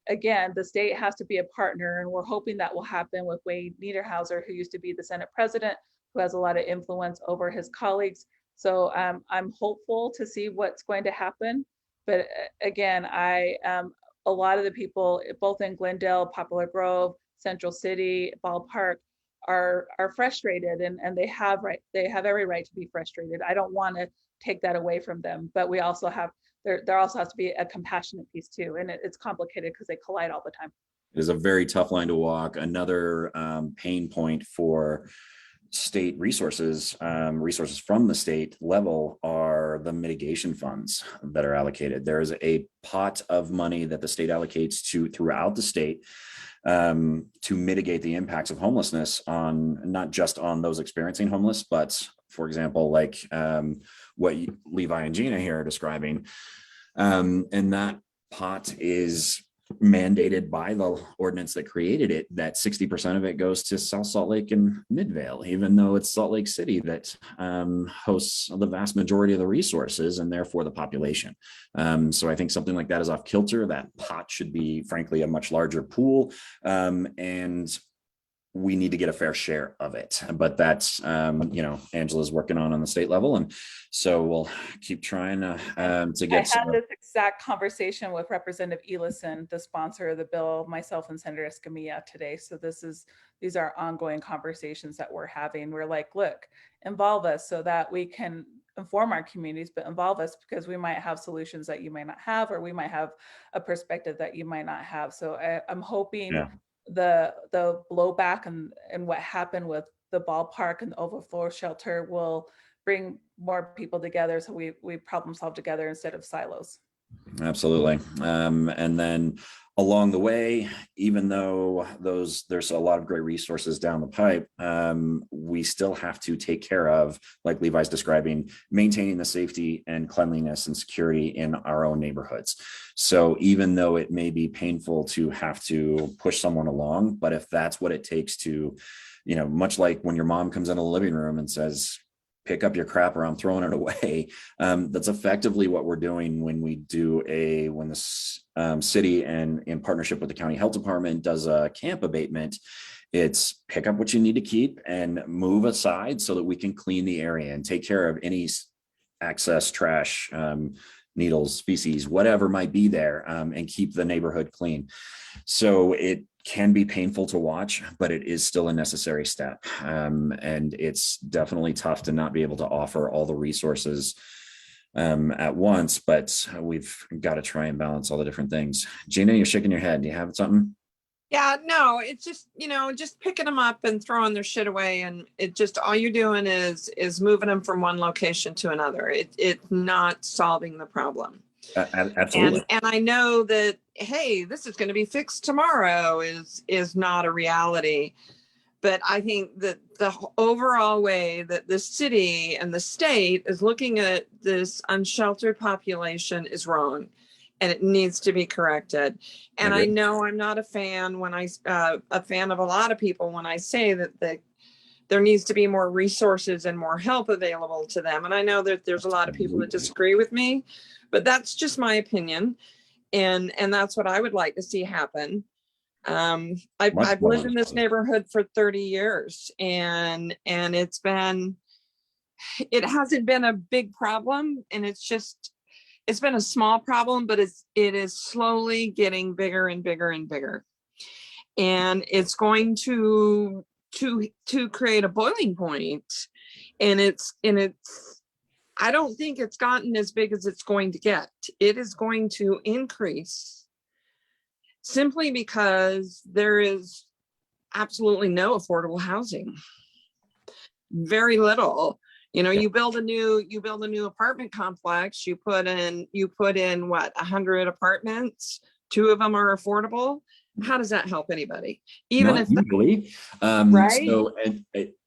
again, the state has to be a partner, and we're hoping that will happen with Wade Niederhauser, who used to be the Senate president, who has a lot of influence over his colleagues. So I'm hopeful to see what's going to happen. But again, a lot of the people, both in Glendale, Poplar Grove, Central City, Ballpark, are frustrated, and they have every right to be frustrated. I don't want to take that away from them, but we also have, there also has to be a compassionate piece too, and it's complicated because they collide all the time. It is a very tough line to walk. Another pain point for state resources from the state level are the mitigation funds that are allocated. There is a pot of money that the state allocates to throughout the state to mitigate the impacts of homelessness, on not just on those experiencing homeless, but for example, like what Levi and Gina here are describing. And that pot is mandated by the ordinance that created it, that 60% of it goes to South Salt Lake and Midvale, even though it's Salt Lake City that hosts the vast majority of the resources and therefore the population. So I think something like that is off kilter. That pot should be, frankly, a much larger pool, and we need to get a fair share of it. But that's, Angela's working on the state level. And so we'll keep trying to get. I had this exact conversation with Representative Elison, the sponsor of the bill, myself and Senator Escamilla today. So these are ongoing conversations that we're having. We're like, look, involve us so that we can inform our communities, but involve us because we might have solutions that you might not have, or we might have a perspective that you might not have. So I'm hoping the blowback and what happened with the ballpark and the overflow shelter will bring more people together, so we problem solve together instead of silos. Absolutely. And then along the way, even though there's a lot of great resources down the pipe, we still have to take care of, like Levi's describing, maintaining the safety and cleanliness and security in our own neighborhoods. So even though it may be painful to have to push someone along, but if that's what it takes to, much like when your mom comes into the living room and says, pick up your crap or I'm throwing it away. That's effectively what we're doing when the city and in partnership with the county health department does a camp abatement. It's pick up what you need to keep and move aside so that we can clean the area and take care of any excess trash, needles, feces, whatever might be there, and keep the neighborhood clean. So it can be painful to watch, but it is still a necessary step. And it's definitely tough to not be able to offer all the resources at once, but we've got to try and balance all the different things. Gina, you're shaking your head. Do you have something? Yeah, no, it's just, just picking them up and throwing their shit away. And it just, all you're doing is moving them from one location to another. It's not solving the problem. Absolutely. And I know that, hey, this is going to be fixed tomorrow is not a reality. But I think that the overall way that the city and the state is looking at this unsheltered population is wrong, and it needs to be corrected. And I know I'm not a fan a fan of a lot of people when I say that there needs to be more resources and more help available to them. And I know that there's a lot of people that disagree with me, but that's just my opinion. And that's what I would like to see happen. I've lived in this neighborhood for 30 years and it hasn't been a big problem, and it's been a small problem, but it is slowly getting bigger and bigger and bigger. And it's going to create a boiling point. And I don't think it's gotten as big as it's going to get. It is going to increase simply because there is absolutely no affordable housing. Very little. You build a new apartment complex, you put in what, 100 apartments, 2 of them are affordable. How does that help anybody? Even if usually, right? So,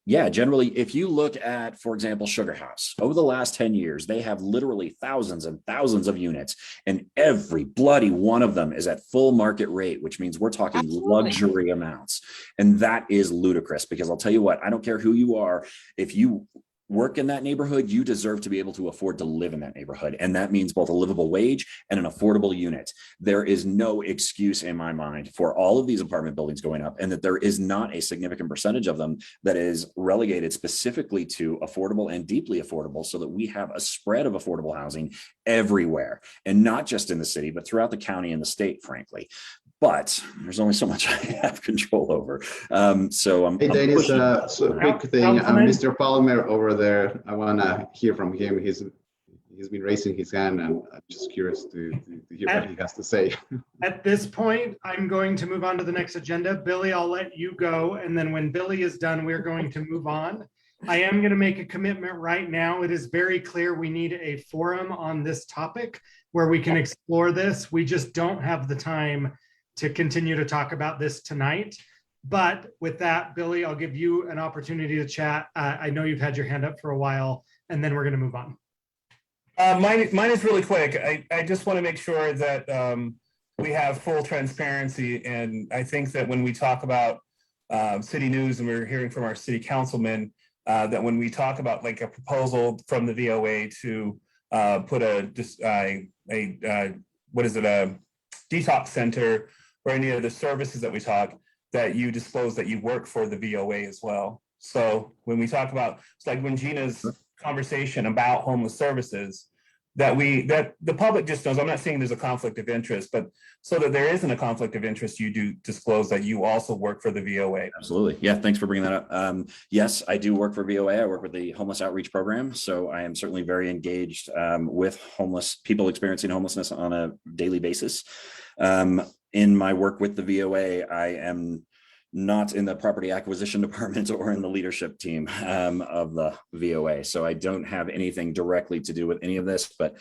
yeah, generally, if you look at, for example, Sugar House, over the last 10 years, they have literally thousands and thousands of units, and every bloody one of them is at full market rate, which means we're talking luxury amounts. And that is ludicrous, because I'll tell you what, I don't care who you are. If you work in that neighborhood, you deserve to be able to afford to live in that neighborhood. And that means both a livable wage and an affordable unit. There is no excuse in my mind for all of these apartment buildings going up, and that there is not a significant percentage of them that is relegated specifically to affordable and deeply affordable, so that we have a spread of affordable housing everywhere, and not just in the city, but throughout the county and the state, frankly. But there's only so much I have control over. So I'm. Hey, Dennis, so quick thing, Mr. Palmer over there, I want to hear from him. He's been raising his hand, and I'm just curious to hear what he has to say. At this point, I'm going to move on to the next agenda. Billy, I'll let you go. And then when Billy is done, we're going to move on. I am going to make a commitment right now. It is very clear we need a forum on this topic where we can explore this. We just don't have the time to continue to talk about this tonight. But with that, Billy, I'll give you an opportunity to chat. I know you've had your hand up for a while, and then we're going to move on. Mine is really quick. I just want to make sure that we have full transparency. And I think that when we talk about city news, and we're hearing from our city councilmen, that when we talk about like a proposal from the VOA to put a detox center, or any of the services that we talk, that you disclose that you work for the VOA as well. So when we talk about, it's like when Gina's conversation about homeless services, that the public just knows. I'm not saying there's a conflict of interest, but so that there isn't a conflict of interest, you do disclose that you also work for the VOA. Absolutely. Yeah, thanks for bringing that up. Yes, I do work for VOA. I work with the Homeless Outreach Program. So I am certainly very engaged with homeless people experiencing homelessness on a daily basis. In my work with the VOA, I am not in the property acquisition department or in the leadership team of the VOA. So I don't have anything directly to do with any of this, but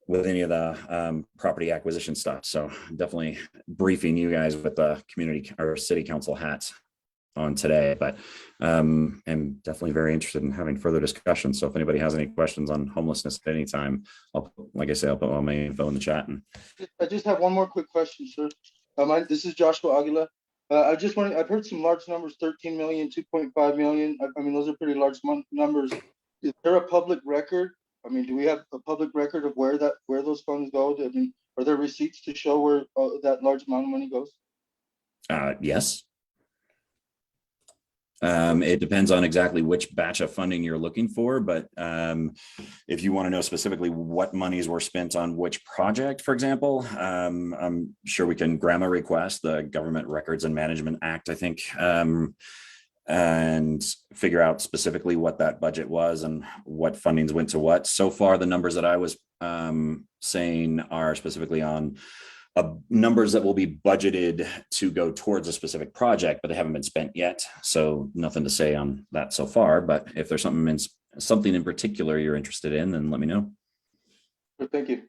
with any of the property acquisition stuff. So definitely briefing you guys with the community or city council hats on today, but I'm definitely very interested in having further discussion. So if anybody has any questions on homelessness at any time, like I say, I'll put all my info in the chat. And I just have one more quick question, sir. This is Joshua Aguila. I've heard some large numbers, 13 million, 2.5 million. I mean, those are pretty large numbers. Is there a public record? I mean, do we have a public record of where those funds go? I mean, are there receipts to show where that large amount of money goes? Yes. It depends on exactly which batch of funding you're looking for, but if you want to know specifically what monies were spent on which project, for example, I'm sure we can grab a request, the Government Records and Management Act, I think, and figure out specifically what that budget was and what fundings went to what. So far, the numbers that I was saying are specifically on numbers that will be budgeted to go towards a specific project, but they haven't been spent yet. So nothing to say on that so far, but if there's something in particular you're interested in, then let me know. Thank you.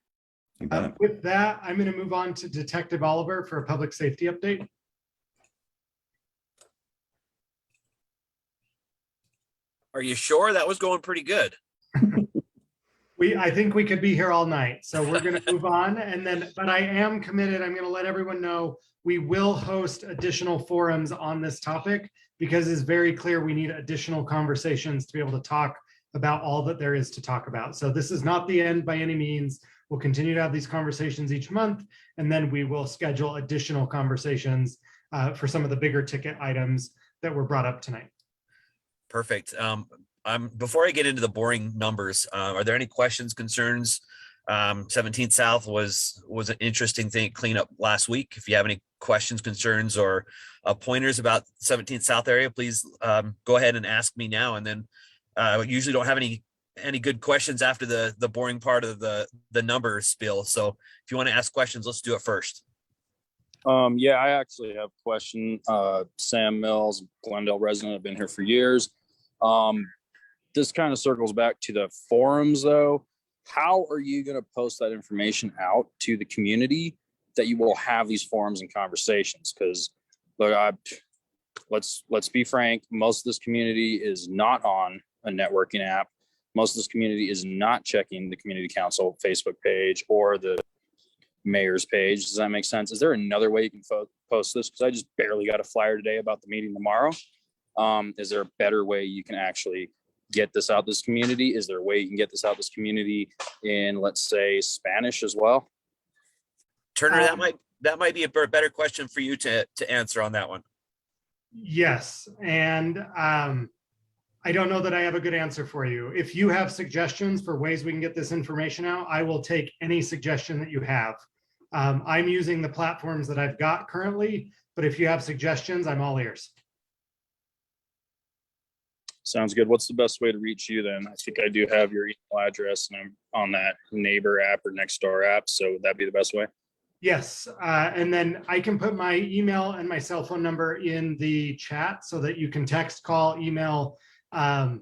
With that, I'm going to move on to Detective Oliver for a public safety update. Are you sure? That was going pretty good. I think we could be here all night, so we're going to move on. But I am committed. I'm going to let everyone know we will host additional forums on this topic because it's very clear we need additional conversations to be able to talk about all that there is to talk about. So this is not the end by any means. We'll continue to have these conversations each month, and then we will schedule additional conversations for some of the bigger ticket items that were brought up tonight. Perfect. Before I get into the boring numbers, are there any questions, concerns? 17th South was an interesting thing clean up last week. If you have any questions, concerns, or pointers about 17th South area, please go ahead and ask me now. And then I usually don't have any good questions after the boring part of the number spiel. So if you want to ask questions, let's do it first. Yeah, I actually have a question. Sam Mills, Glendale resident, I've been here for years. This kind of circles back to the forums though. How are you going to post that information out to the community that you will have these forums and conversations? Because look, let's be frank, most of this community is not on a networking app. Most of this community is not checking the community council Facebook page or the mayor's page. Does that make sense? Is there another way you can post this? Because I just barely got a flyer today about the meeting tomorrow. Is there a better way you can actually get this out this community? Is there a way you can get this out this community in, let's say, Spanish as well? Turner, that might be a better question for you to answer on that one. Yes, and I don't know that I have a good answer for you. If you have suggestions for ways we can get this information out, I will take any suggestion that you have. I'm using the platforms that I've got currently, but if you have suggestions, I'm all ears. Sounds good. What's the best way to reach you then? I think I do have your email address and I'm on that neighbor app or Nextdoor app. So would that be the best way? Yes. And then I can put my email and my cell phone number in the chat so that you can text, call, email. And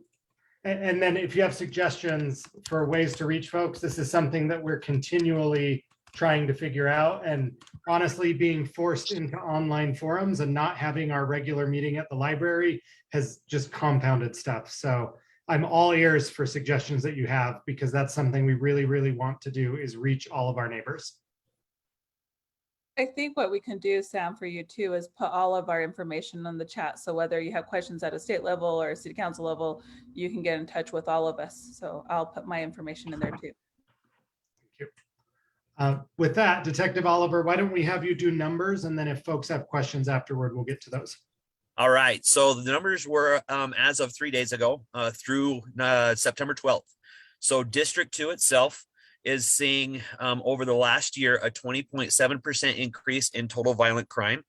then if you have suggestions for ways to reach folks, this is something that we're continually trying to figure out. And honestly, being forced into online forums and not having our regular meeting at the library has just compounded stuff. So I'm all ears for suggestions that you have, because that's something we really, really want to do, is reach all of our neighbors. I think what we can do, Sam, for you too, is put all of our information in the chat. So whether you have questions at a state level or a city council level, you can get in touch with all of us. So I'll put my information in there too. Thank you. With that, Detective Oliver, why don't we have you do numbers, and then if folks have questions afterward, we'll get to those. All right. So the numbers were as of 3 days ago through September 12th. So District 2 itself is seeing over the last year a 20.7% increase in total violent crime.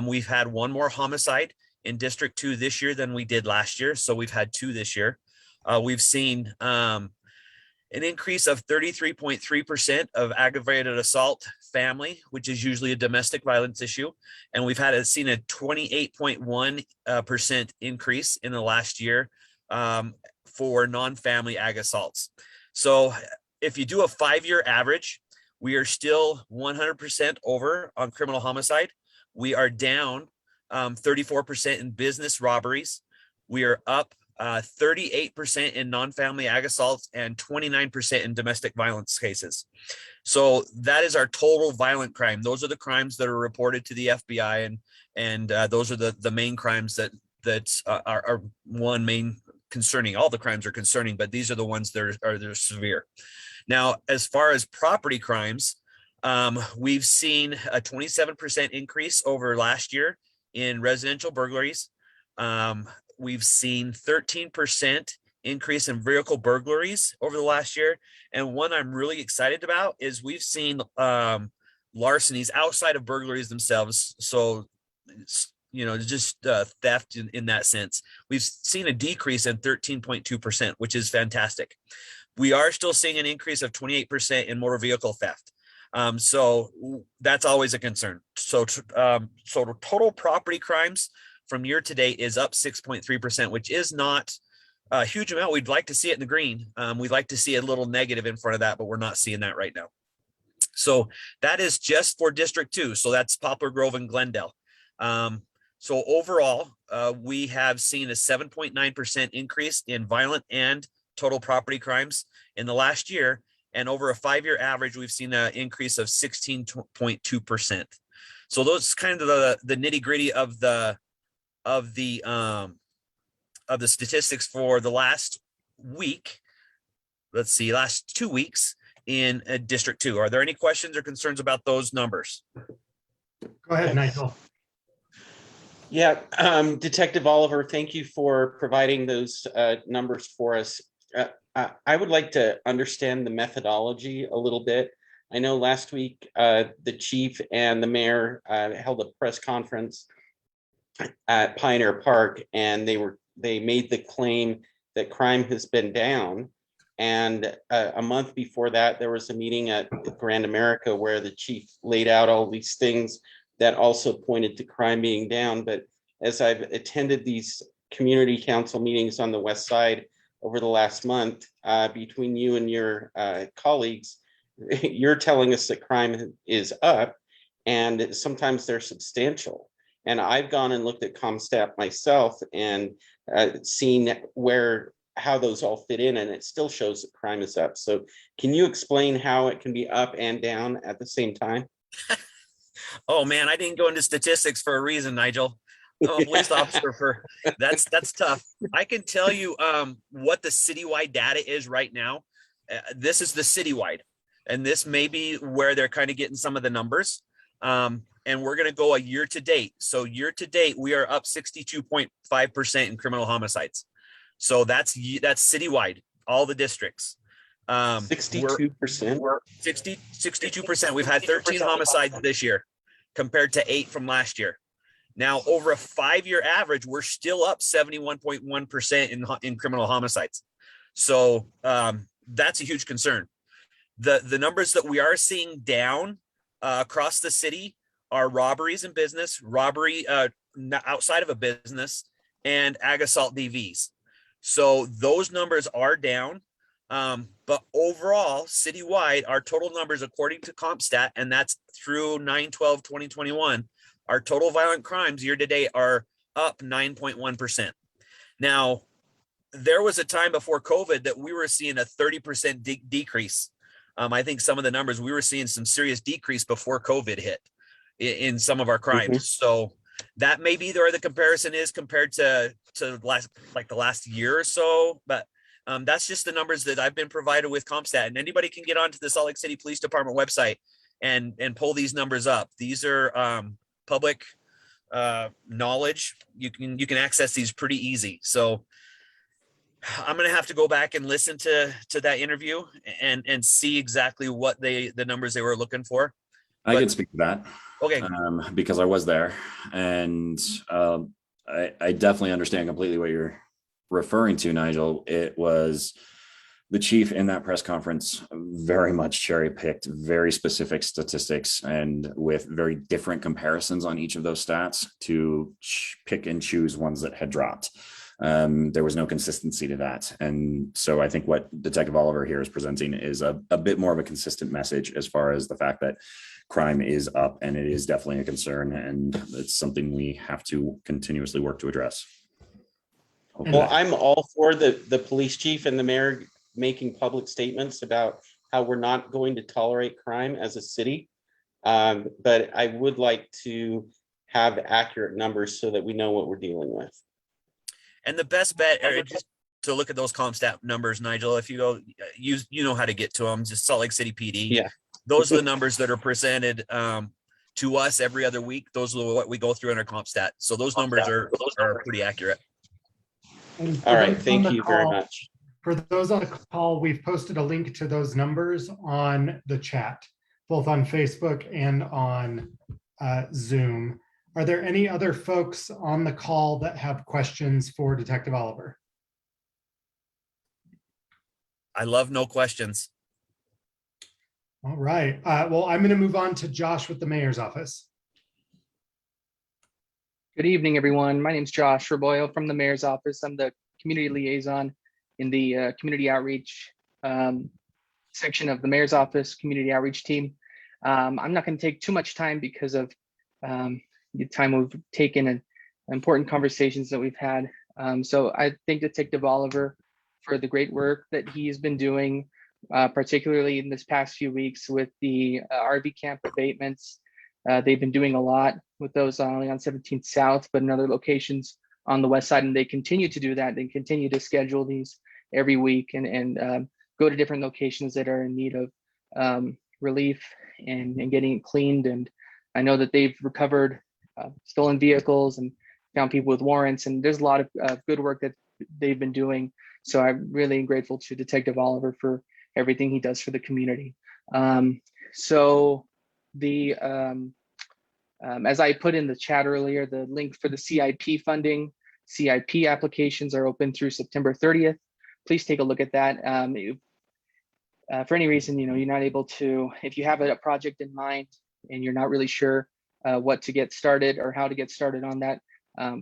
We've had one more homicide in District 2 this year than we did last year. So we've had 2 this year. We've seen an increase of 33.3% of aggravated assault family, which is usually a domestic violence issue. And we've seen a 28.1% increase in the last year for non-family ag assaults. So if you do a 5-year average, we are still 100% over on criminal homicide. We are down 34% in business robberies. We are up 38% in non-family ag assaults and 29% in domestic violence cases. So that is our total violent crime. Those are the crimes that are reported to the FBI, and those are the main crimes that are one main concerning. All the crimes are concerning, but these are the ones that are severe. Now, as far as property crimes, we've seen a 27% increase over last year in residential burglaries. we've seen 13% increase in vehicle burglaries over the last year. And one I'm really excited about is we've seen larcenies outside of burglaries themselves. So, just theft in that sense. We've seen a decrease in 13.2%, which is fantastic. We are still seeing an increase of 28% in motor vehicle theft. So that's always a concern. So total property crimes from year to date is up 6.3%, which is not a huge amount. We'd like to see it in the green. We'd like to see a little negative in front of that, but we're not seeing that right now. So that is just for District 2. So that's Poplar Grove and Glendale. So overall, we have seen a 7.9% increase in violent and total property crimes in the last year. And over a 5-year average, we've seen an increase of 16.2%. So those kind of the nitty gritty of the statistics for the last week. Let's see, last 2 weeks in District 2. Are there any questions or concerns about those numbers? Go ahead, Nigel. Yeah, Detective Oliver, thank you for providing those numbers for us. I would like to understand the methodology a little bit. I know last week the chief and the mayor held a press conference at Pioneer Park, and they made the claim that crime has been down. And a month before that, there was a meeting at Grand America where the chief laid out all these things that also pointed to crime being down. But as I've attended these community council meetings on the west side over the last month, between you and your colleagues, you're telling us that crime is up, and sometimes they're substantial. And I've gone and looked at ComStat myself and seen how those all fit in, and it still shows that crime is up. So can you explain how it can be up and down at the same time? Oh man, I didn't go into statistics for a reason, Nigel. Police officer that's tough. I can tell you what the citywide data is right now. This is the citywide, and this may be where they're kind of getting some of the numbers. And we're going to go a year to date. So year to date, we are up 62.5% in criminal homicides. So that's citywide, all the districts. 62%. 62%. We've had 13 homicides this year compared to 8 from last year. Now, over a 5-year average, we're still up 71.1% in criminal homicides. So that's a huge concern. The numbers that we are seeing down across the city are robberies in business, robbery outside of a business, and ag assault DVs. So those numbers are down. But overall, citywide, our total numbers, according to CompStat, and that's through 9/12/2021, our total violent crimes year to date are up 9.1%. Now, there was a time before COVID that we were seeing a 30% decrease. I think some of the numbers, we were seeing some serious decrease before COVID hit in some of our crimes. Mm-hmm. So that may be where the comparison is compared to the last year or so. But that's just the numbers that I've been provided with CompStat. And anybody can get onto the Salt Lake City Police Department website and pull these numbers up. These are public knowledge. You can access these pretty easy. So I'm going to have to go back and listen to that interview and see exactly what the numbers they were looking for. I can speak to that. Okay. Because I was there, and I definitely understand completely what you're referring to, Nigel. It was the chief in that press conference very much cherry picked very specific statistics and with very different comparisons on each of those stats to pick and choose ones that had dropped. There was no consistency to that. And so I think what Detective Oliver here is presenting is a bit more of a consistent message as far as the fact that crime is up, and it is definitely a concern, and it's something we have to continuously work to address. Well, I'm all for the police chief and the mayor making public statements about how we're not going to tolerate crime as a city. But I would like to have accurate numbers so that we know what we're dealing with. And the best bet are just to look at those CompStat numbers, Nigel. If you go, you know how to get to them, just Salt Lake City PD. Yeah. Those are the numbers that are presented to us every other week. Those are what we go through in our CompStat. So those numbers are pretty accurate. And for All right, those on thank the you very call- much. For those on the call, we've posted a link to those numbers on the chat, both on Facebook and on Zoom. Are there any other folks on the call that have questions for Detective Oliver? I love no questions. All right. Well, I'm going to move on to Josh with the mayor's office. Good evening, everyone. My name is Josh Raboyo from the mayor's office. I'm the community liaison in the community outreach section of the mayor's office community outreach team. I'm not going to take too much time because of the time we've taken and important conversations that we've had. So I thank Detective Oliver for the great work that he's been doing, particularly in this past few weeks with the RV camp abatements. They've been doing a lot with those not only on 17th South, but in other locations on the west side, and they continue to do that. They continue to schedule these every week and go to different locations that are in need of relief and getting it cleaned. And I know that they've recovered stolen vehicles and found people with warrants, and there's a lot of good work that they've been doing. So I'm really grateful to Detective Oliver for everything he does for the community. As I put in the chat earlier, the link for the CIP funding, CIP applications are open through September 30th. Please take a look at that. For any reason, you're not able to, if you have a project in mind and you're not really sure what to get started or how to get started on that,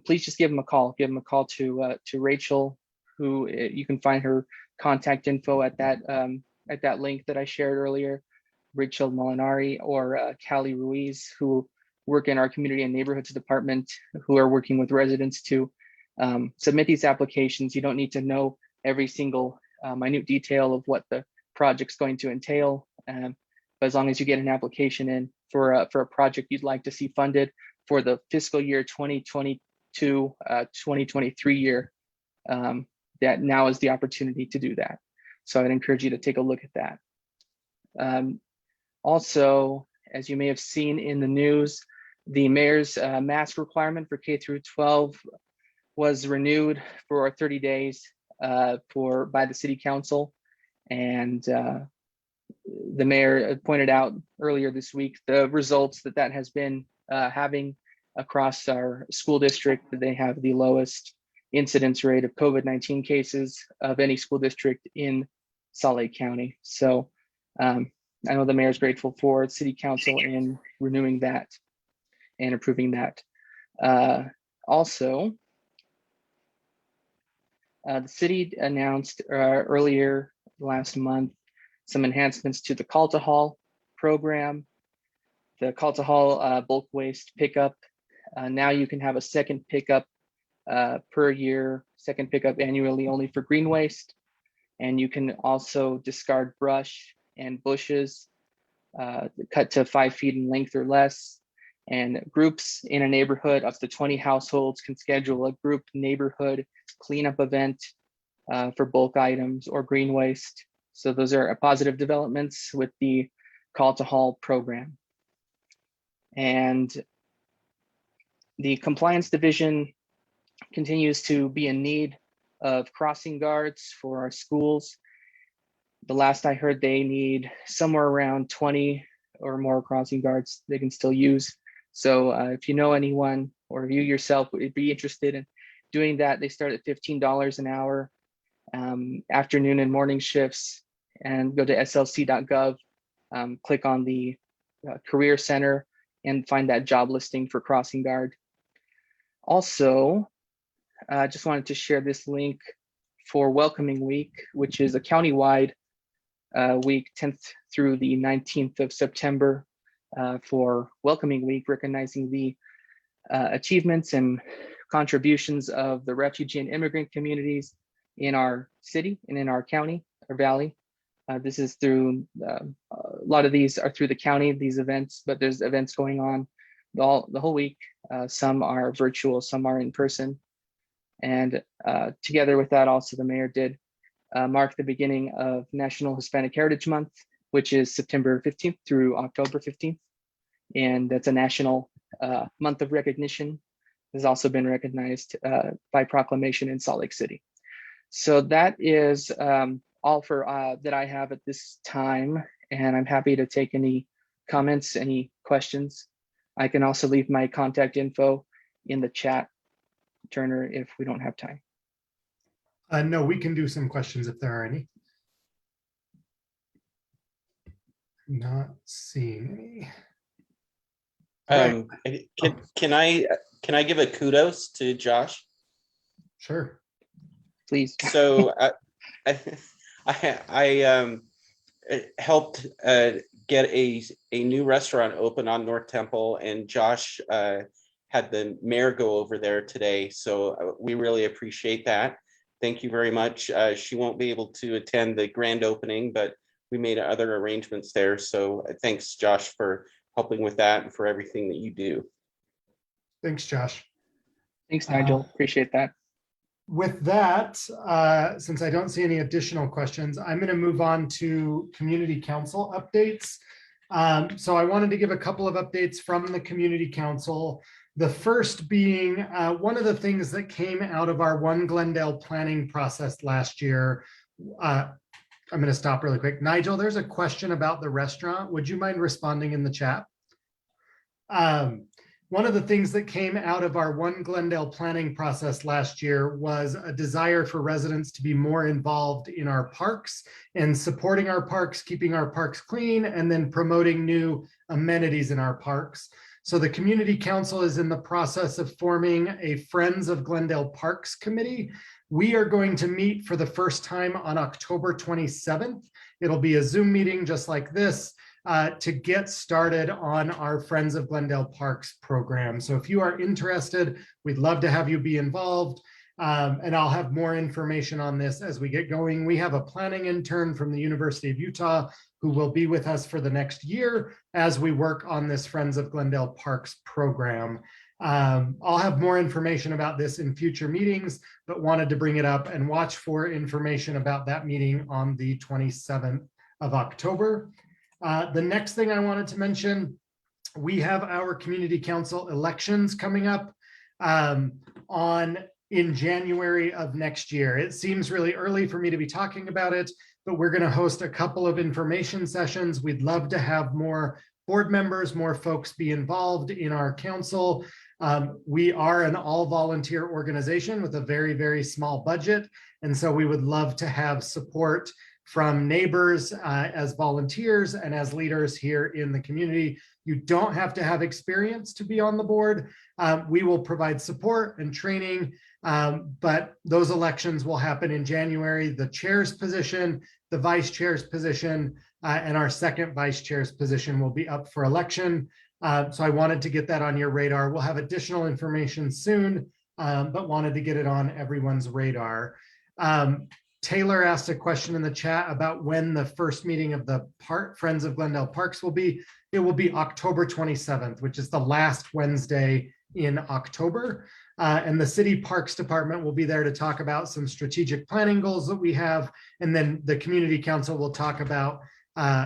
please just give them a call. Give them a call to Rachel, who you can find her contact info at that link that I shared earlier, Rachel Molinari, or Callie Ruiz, who work in our community and neighborhoods department, who are working with residents to submit these applications. You don't need to know every single minute detail of what the project's going to entail, but as long as you get an application in for a project you'd like to see funded for the fiscal year 2022-2023 year, that now is the opportunity to do that. So I'd encourage you to take a look at that. Also, as you may have seen in the news, the mayor's mask requirement for K through 12 was renewed for 30 days by the city council. And the mayor pointed out earlier this week the results that has been having across our school district. That they have the lowest incidence rate of COVID-19 cases of any school district in Salt Lake County. So I know the mayor is grateful for city council in renewing that and approving that. Also, the city announced earlier last month some enhancements to the Call to Haul program. The Call to Haul bulk waste pickup. Now you can have a second pickup per year, second pickup annually only for green waste. And you can also discard brush and bushes cut to 5 feet in length or less. And groups in a neighborhood up to 20 households can schedule a group neighborhood cleanup event for bulk items or green waste. So those are positive developments with the Call to Haul program. And the compliance division continues to be in need of crossing guards for our schools. The last I heard, they need somewhere around 20 or more crossing guards they can still use. So if you know anyone or if you yourself would be interested in doing that, they start at $15 an hour, afternoon and morning shifts, and go to slc.gov, click on the career center and find that job listing for crossing guard. Also, I just wanted to share this link for Welcoming Week, which is a countywide week, 10th through the 19th of September for Welcoming Week, recognizing the achievements and contributions of the refugee and immigrant communities in our city and in our county or valley. This is through, a lot of these are through the county, these events, but there's events going on the whole week. Some are virtual, some are in person. And together with that, also the mayor did mark the beginning of National Hispanic Heritage Month, which is September 15th through October 15th. And that's a national month of recognition has also been recognized by proclamation in Salt Lake City. So that is all for that I have at this time, and I'm happy to take any comments, any questions. I can also leave my contact info in the chat, Turner, if we don't have time. No, we can do some questions if there are any. Not seeing any. Can I give a kudos to Josh? Sure. Please. So I helped get a new restaurant open on North Temple, and Josh had the mayor go over there today. So we really appreciate that. Thank you very much. She won't be able to attend the grand opening, but we made other arrangements there. So thanks, Josh, for helping with that and for everything that you do. Thanks, Josh. Thanks, Nigel. Appreciate that. With that, since I don't see any additional questions, I'm going to move on to community council updates. So I wanted to give a couple of updates from the community council. The first being one of the things that came out of our One Glendale planning process last year. I'm going to stop really quick. Nigel, there's a question about the restaurant. Would you mind responding in the chat? One of the things that came out of our One Glendale planning process last year was a desire for residents to be more involved in our parks and supporting our parks, keeping our parks clean, and then promoting new amenities in our parks. So the community council is in the process of forming a Friends of Glendale Parks committee. We are going to meet for the first time on October 27th. It'll be a Zoom meeting just like this. To get started on our Friends of Glendale Parks program. So if you are interested, we'd love to have you be involved. And I'll have more information on this as we get going. We have a planning intern from the University of Utah who will be with us for the next year as we work on this Friends of Glendale Parks program. I'll have more information about this in future meetings, but wanted to bring it up and watch for information about that meeting on the 27th of October. The next thing I wanted to mention, we have our community council elections coming up in January of next year. It seems really early for me to be talking about it, but we're going to host a couple of information sessions. We'd love to have more board members, more folks be involved in our council. We are an all volunteer organization with a very, very small budget. And so we would love to have support from neighbors as volunteers and as leaders here in the community. You don't have to have experience to be on the board. We will provide support and training, but those elections will happen in January. The chair's position, the vice chair's position, and our second vice chair's position will be up for election. So I wanted to get that on your radar. We'll have additional information soon, but wanted to get it on everyone's radar. Taylor asked a question in the chat about when the first meeting of the Friends of Glendale Parks will be. It will be October 27th, which is the last Wednesday in October. And the City Parks Department will be there to talk about some strategic planning goals that we have. And then the Community Council will talk about,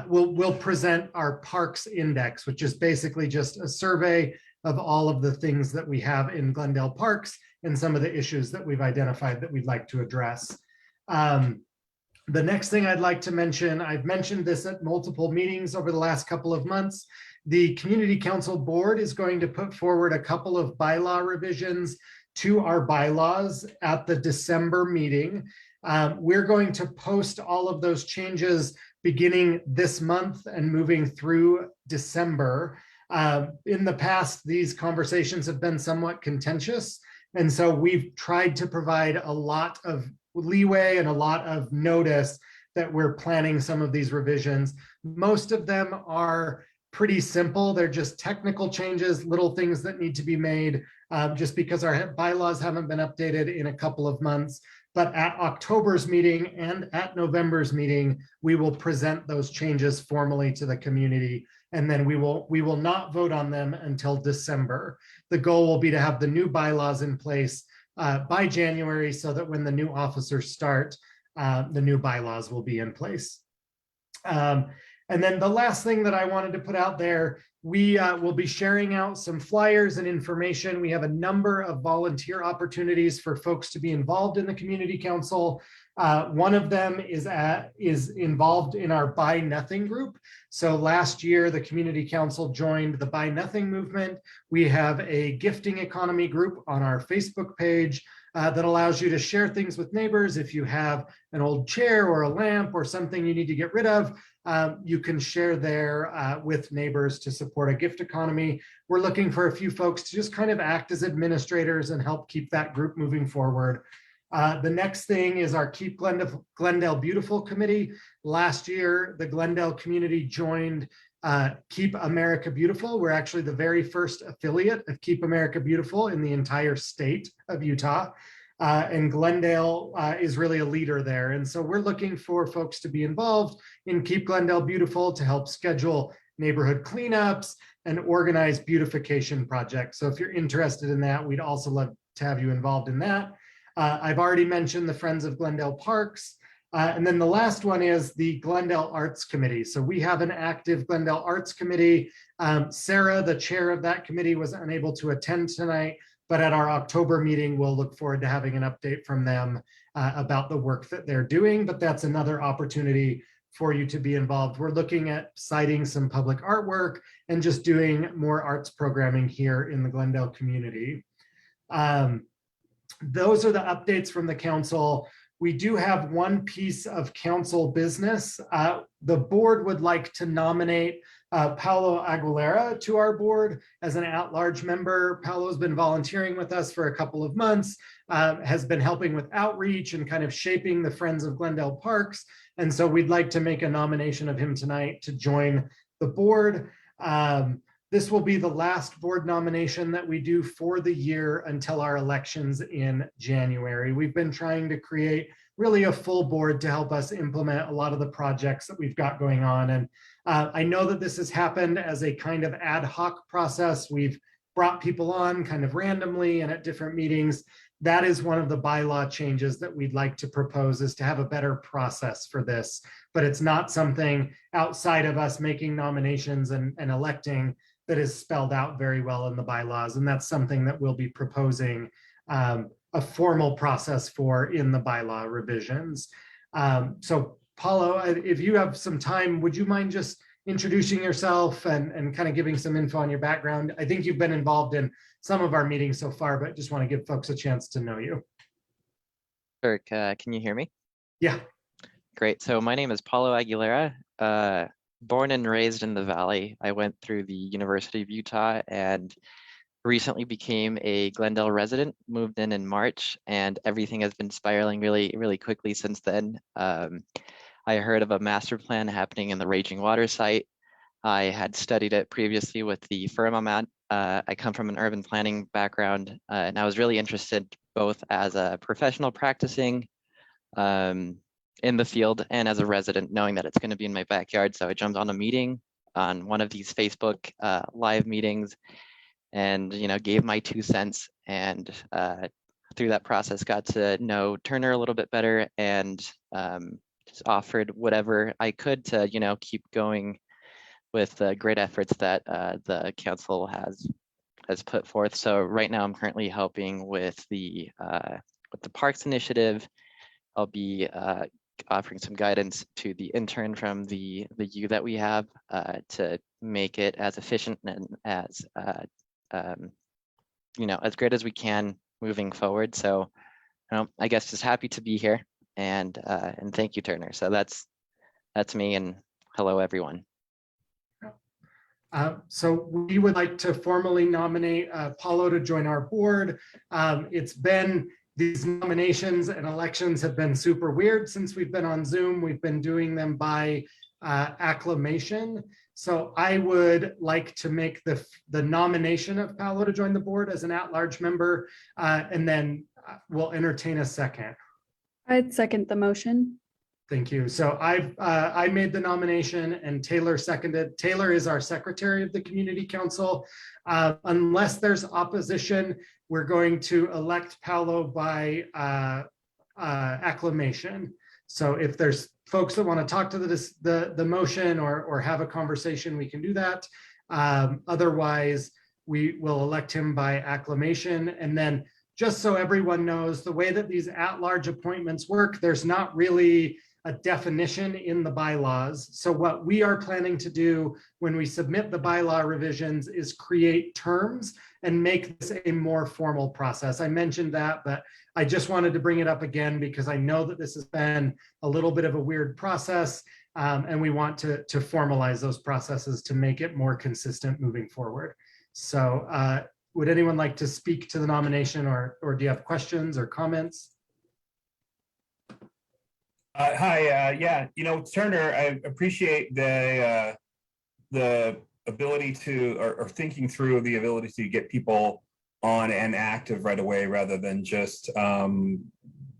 we'll present our Parks Index, which is basically just a survey of all of the things that we have in Glendale Parks and some of the issues that we've identified that we'd like to address. The next thing I'd like to mention, I've mentioned this at multiple meetings over the last couple of months. The Community Council Board is going to put forward a couple of bylaw revisions to our bylaws at the December meeting. We're going to post all of those changes beginning this month and moving through December. In the past, these conversations have been somewhat contentious. And so we've tried to provide a lot of leeway and a lot of notice that we're planning some of these revisions. Most of them are pretty simple. They're just technical changes, little things that need to be made just because our bylaws haven't been updated in a couple of months. But at October's meeting and at November's meeting, we will present those changes formally to the community. And then we will not vote on them until December. The goal will be to have the new bylaws in place by January so that when the new officers start, the new bylaws will be in place. And And then the last thing that I wanted to put out there, we will be sharing out some flyers and information. We have a number of volunteer opportunities for folks to be involved in the community council. One of them is involved in our Buy Nothing group. So last year, the community council joined the Buy Nothing movement. We have a gifting economy group on our Facebook page that allows you to share things with neighbors. If you have an old chair or a lamp or something you need to get rid of, you can share there with neighbors to support a gift economy. We're looking for a few folks to just kind of act as administrators and help keep that group moving forward. The next thing is our Keep Glendale Beautiful Committee. Last year, the Glendale community joined Keep America Beautiful. We're actually the very first affiliate of Keep America Beautiful in the entire state of Utah. And Glendale is really a leader there. And so we're looking for folks to be involved in Keep Glendale Beautiful to help schedule neighborhood cleanups and organize beautification projects. So if you're interested in that, we'd also love to have you involved in that. I've already mentioned the Friends of Glendale Parks. And then the last one is the Glendale Arts Committee. So we have an active Glendale Arts Committee. Sarah, the chair of that committee, was unable to attend tonight, but at our October meeting, we'll look forward to having an update from them about the work that they're doing. But that's another opportunity for you to be involved. We're looking at citing some public artwork and just doing more arts programming here in the Glendale community. Those are the updates from the council. We do have one piece of council business. The board would like to nominate Paolo Aguilera to our board as an at-large member. Paolo's been volunteering with us for a couple of months, has been helping with outreach and kind of shaping the Friends of Glendale Parks. And so we'd like to make a nomination of him tonight to join the board. This will be the last board nomination that we do for the year until our elections in January. We've been trying to create really a full board to help us implement a lot of the projects that we've got going on. And I know that this has happened as a kind of ad hoc process. We've brought people on kind of randomly and at different meetings. That is one of the bylaw changes that we'd like to propose, is to have a better process for this. But it's not something outside of us making nominations and electing that is spelled out very well in the bylaws. And that's something that we'll be proposing a formal process for in the bylaw revisions. So Paolo, if you have some time, would you mind just introducing yourself and kind of giving some info on your background? I think you've been involved in some of our meetings so far, but just want to give folks a chance to know you. Sure, can you hear me? Yeah. Great, so my name is Paolo Aguilera. Born and raised in the Valley. I went through the University of Utah and recently became a Glendale resident, moved in March, and everything has been spiraling really, really quickly since then. I heard of a master plan happening in the Raging Water site. I had studied it previously with the firm I'm at. I come from an urban planning background, and I was really interested both as a professional practicing in the field and as a resident, knowing that it's going to be in my backyard. So I jumped on a meeting on one of these Facebook live meetings and, gave my 2 cents, and through that process got to know Turner a little bit better, and just offered whatever I could to, keep going with the great efforts that the council has put forth. So right now I'm currently helping with the Parks Initiative. I'll be offering some guidance to the intern from the U that we have to make it as efficient and as as great as we can moving forward. So I guess just happy to be here, and thank you, Turner. So that's me, and hello everyone. So we would like to formally nominate Paolo to join our board. These nominations and elections have been super weird since we've been on Zoom. We've been doing them by acclamation. So I would like to make the nomination of Paolo to join the board as an at-large member, and then we'll entertain a second. I'd second the motion. Thank you. So I made the nomination and Taylor seconded. Taylor is our secretary of the community council. Unless there's opposition, we're going to elect Paolo by acclamation. So if there's folks that want to talk to the motion or have a conversation, we can do that. Otherwise, we will elect him by acclamation. And then just so everyone knows, the way that these at-large appointments work, there's not really a definition in the bylaws. So what we are planning to do when we submit the bylaw revisions is create terms and make this a more formal process. I mentioned that, but I just wanted to bring it up again because I know that this has been a little bit of a weird process, and we want to formalize those processes to make it more consistent moving forward. So would anyone like to speak to the nomination, or do you have questions or comments? Hi, yeah, Turner, I appreciate the ability to, or thinking through the ability to get people on and active right away rather than just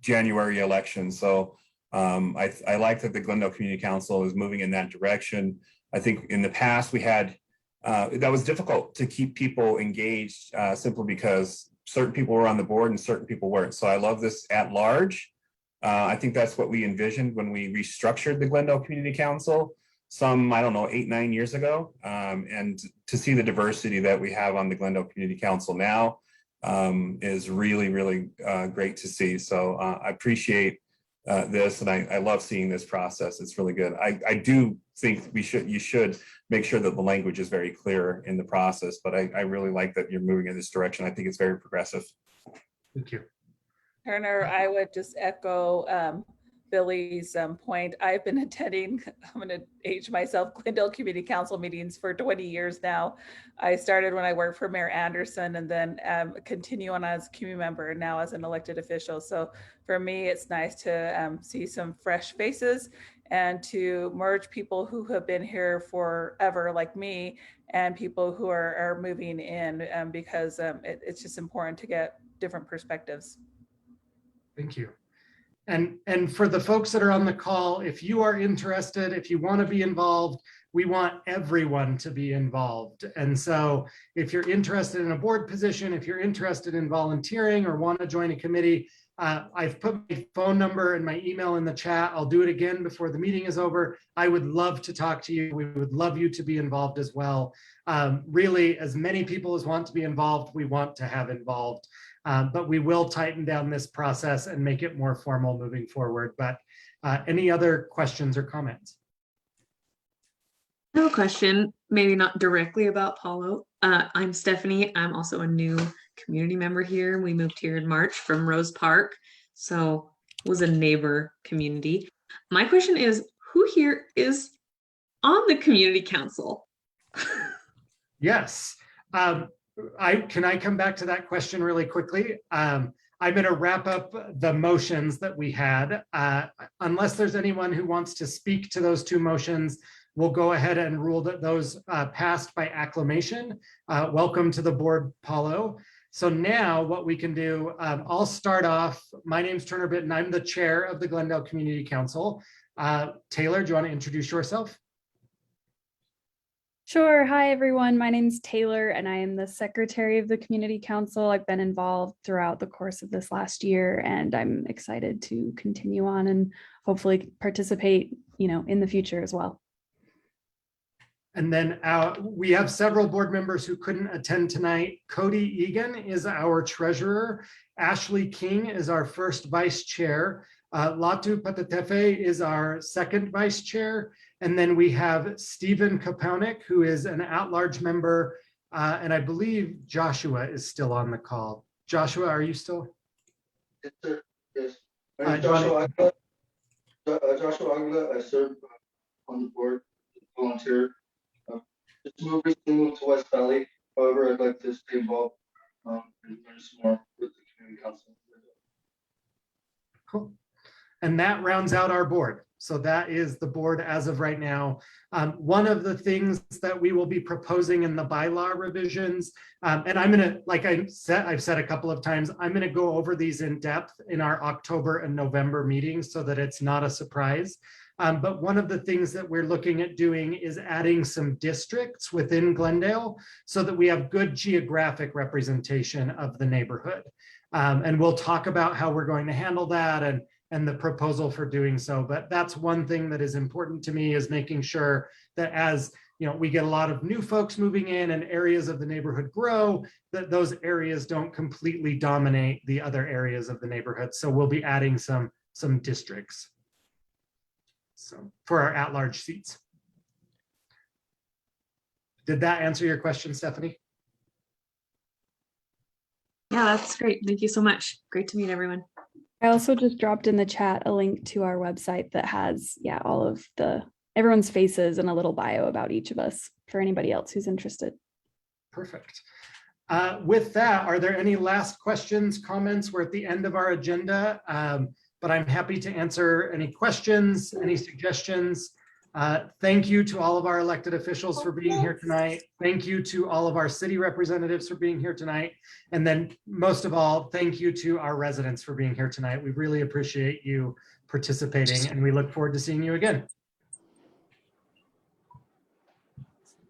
January elections. So I like that the Glendale Community Council is moving in that direction. I think in the past we had, that was difficult to keep people engaged simply because certain people were on the board and certain people weren't. So I love this at large. I think that's what we envisioned when we restructured the Glendale Community Council some, I don't know, 8-9 years ago. And to see the diversity that we have on the Glendale Community Council now is really, really great to see. So I appreciate this, and I love seeing this process. It's really good. I do think you should make sure that the language is very clear in the process, but I really like that you're moving in this direction. I think it's very progressive. Thank you. Turner, I would just echo Billy's point. I've been attending, I'm going to age myself, Glendale Community Council meetings for 20 years now. I started when I worked for Mayor Anderson, and then continue on as a community member, and now as an elected official. So for me, it's nice to see some fresh faces and to merge people who have been here forever, like me, and people who are moving in, because it's just important to get different perspectives. Thank you. And for the folks that are on the call, if you are interested, if you want to be involved, we want everyone to be involved. And so if you're interested in a board position, if you're interested in volunteering or want to join a committee, I've put my phone number and my email in the chat. I'll do it again before the meeting is over. I would love to talk to you. We would love you to be involved as well. Really, as many people as want to be involved, we want to have involved. But we will tighten down this process and make it more formal moving forward. But any other questions or comments? I have a question, maybe not directly about Paolo. I'm Stephanie. I'm also a new community member here. We moved here in March from Rose Park, so was a neighbor community. My question is, who here is on the community council? Yes. Can I come back to that question really quickly? I'm going to wrap up the motions that we had. Unless there's anyone who wants to speak to those two motions, we'll go ahead and rule that those passed by acclamation. Welcome to the board, Paolo. So now what we can do, I'll start off. My name's Turner Bitton. I'm the chair of the Glendale Community Council. Taylor, do you want to introduce yourself? Sure. Hi, everyone. My name's Taylor, and I am the secretary of the Community Council. I've been involved throughout the course of this last year, and I'm excited to continue on and hopefully participate, in the future as well. And then we have several board members who couldn't attend tonight. Cody Egan is our treasurer. Ashley King is our first vice chair. Latu Patatefe is our second vice chair. And then we have Stephen Kapownik, who is an at-large member. And I believe Joshua is still on the call. Joshua, are you still? Yes, sir. Yes. My name is Joshua Aguila. Joshua Aguila. I serve on the board, volunteer. Just recently moved to West Valley. However, I'd like to stay involved and learn some more with the community council. Cool. And that rounds out our board. So that is the board as of right now. One of the things that we will be proposing in the bylaw revisions, and I'm going to, like I've said a couple of times, I'm going to go over these in depth in our October and November meetings so that it's not a surprise. But one of the things that we're looking at doing is adding some districts within Glendale so that we have good geographic representation of the neighborhood. And we'll talk about how we're going to handle that and the proposal for doing so. But that's one thing that is important to me, is making sure that as we get a lot of new folks moving in and areas of the neighborhood grow, that those areas don't completely dominate the other areas of the neighborhood. So we'll be adding some districts. So for our at-large seats. Did that answer your question, Stephanie? Yeah, that's great. Thank you so much. Great to meet everyone. I also just dropped in the chat a link to our website that has, all of everyone's faces and a little bio about each of us for anybody else who's interested. Perfect. With that, are there any last questions, comments? We're at the end of our agenda, but I'm happy to answer any questions, any suggestions. Thank you to all of our elected officials for being here tonight. Thank you to all of our city representatives for being here tonight. And then most of all, thank you to our residents for being here tonight. We really appreciate you participating, and we look forward to seeing you again.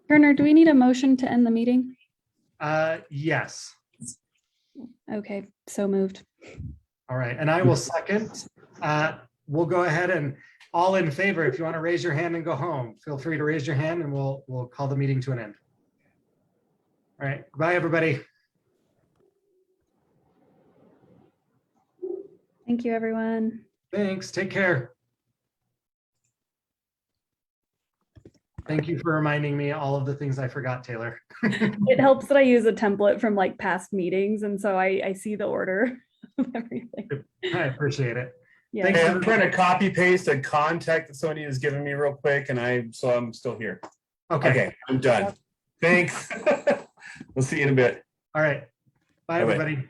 Turner, do we need a motion to end the meeting? Yes. Okay, so moved. All right, and I will second. We'll go ahead and all in favor, if you want to raise your hand and go home, feel free to raise your hand and we'll call the meeting to an end. All right, bye everybody. Thank you, everyone. Thanks, take care. Thank you for reminding me all of the things I forgot, Taylor. It helps that I use a template from like past meetings, and so I see the order of everything. I appreciate it. Yeah. Hey, I'm trying to copy paste a contact that somebody has given me real quick, and I'm still here. Okay, I'm done. Thanks. We'll see you in a bit. All right. Bye, Bye-bye. everybody.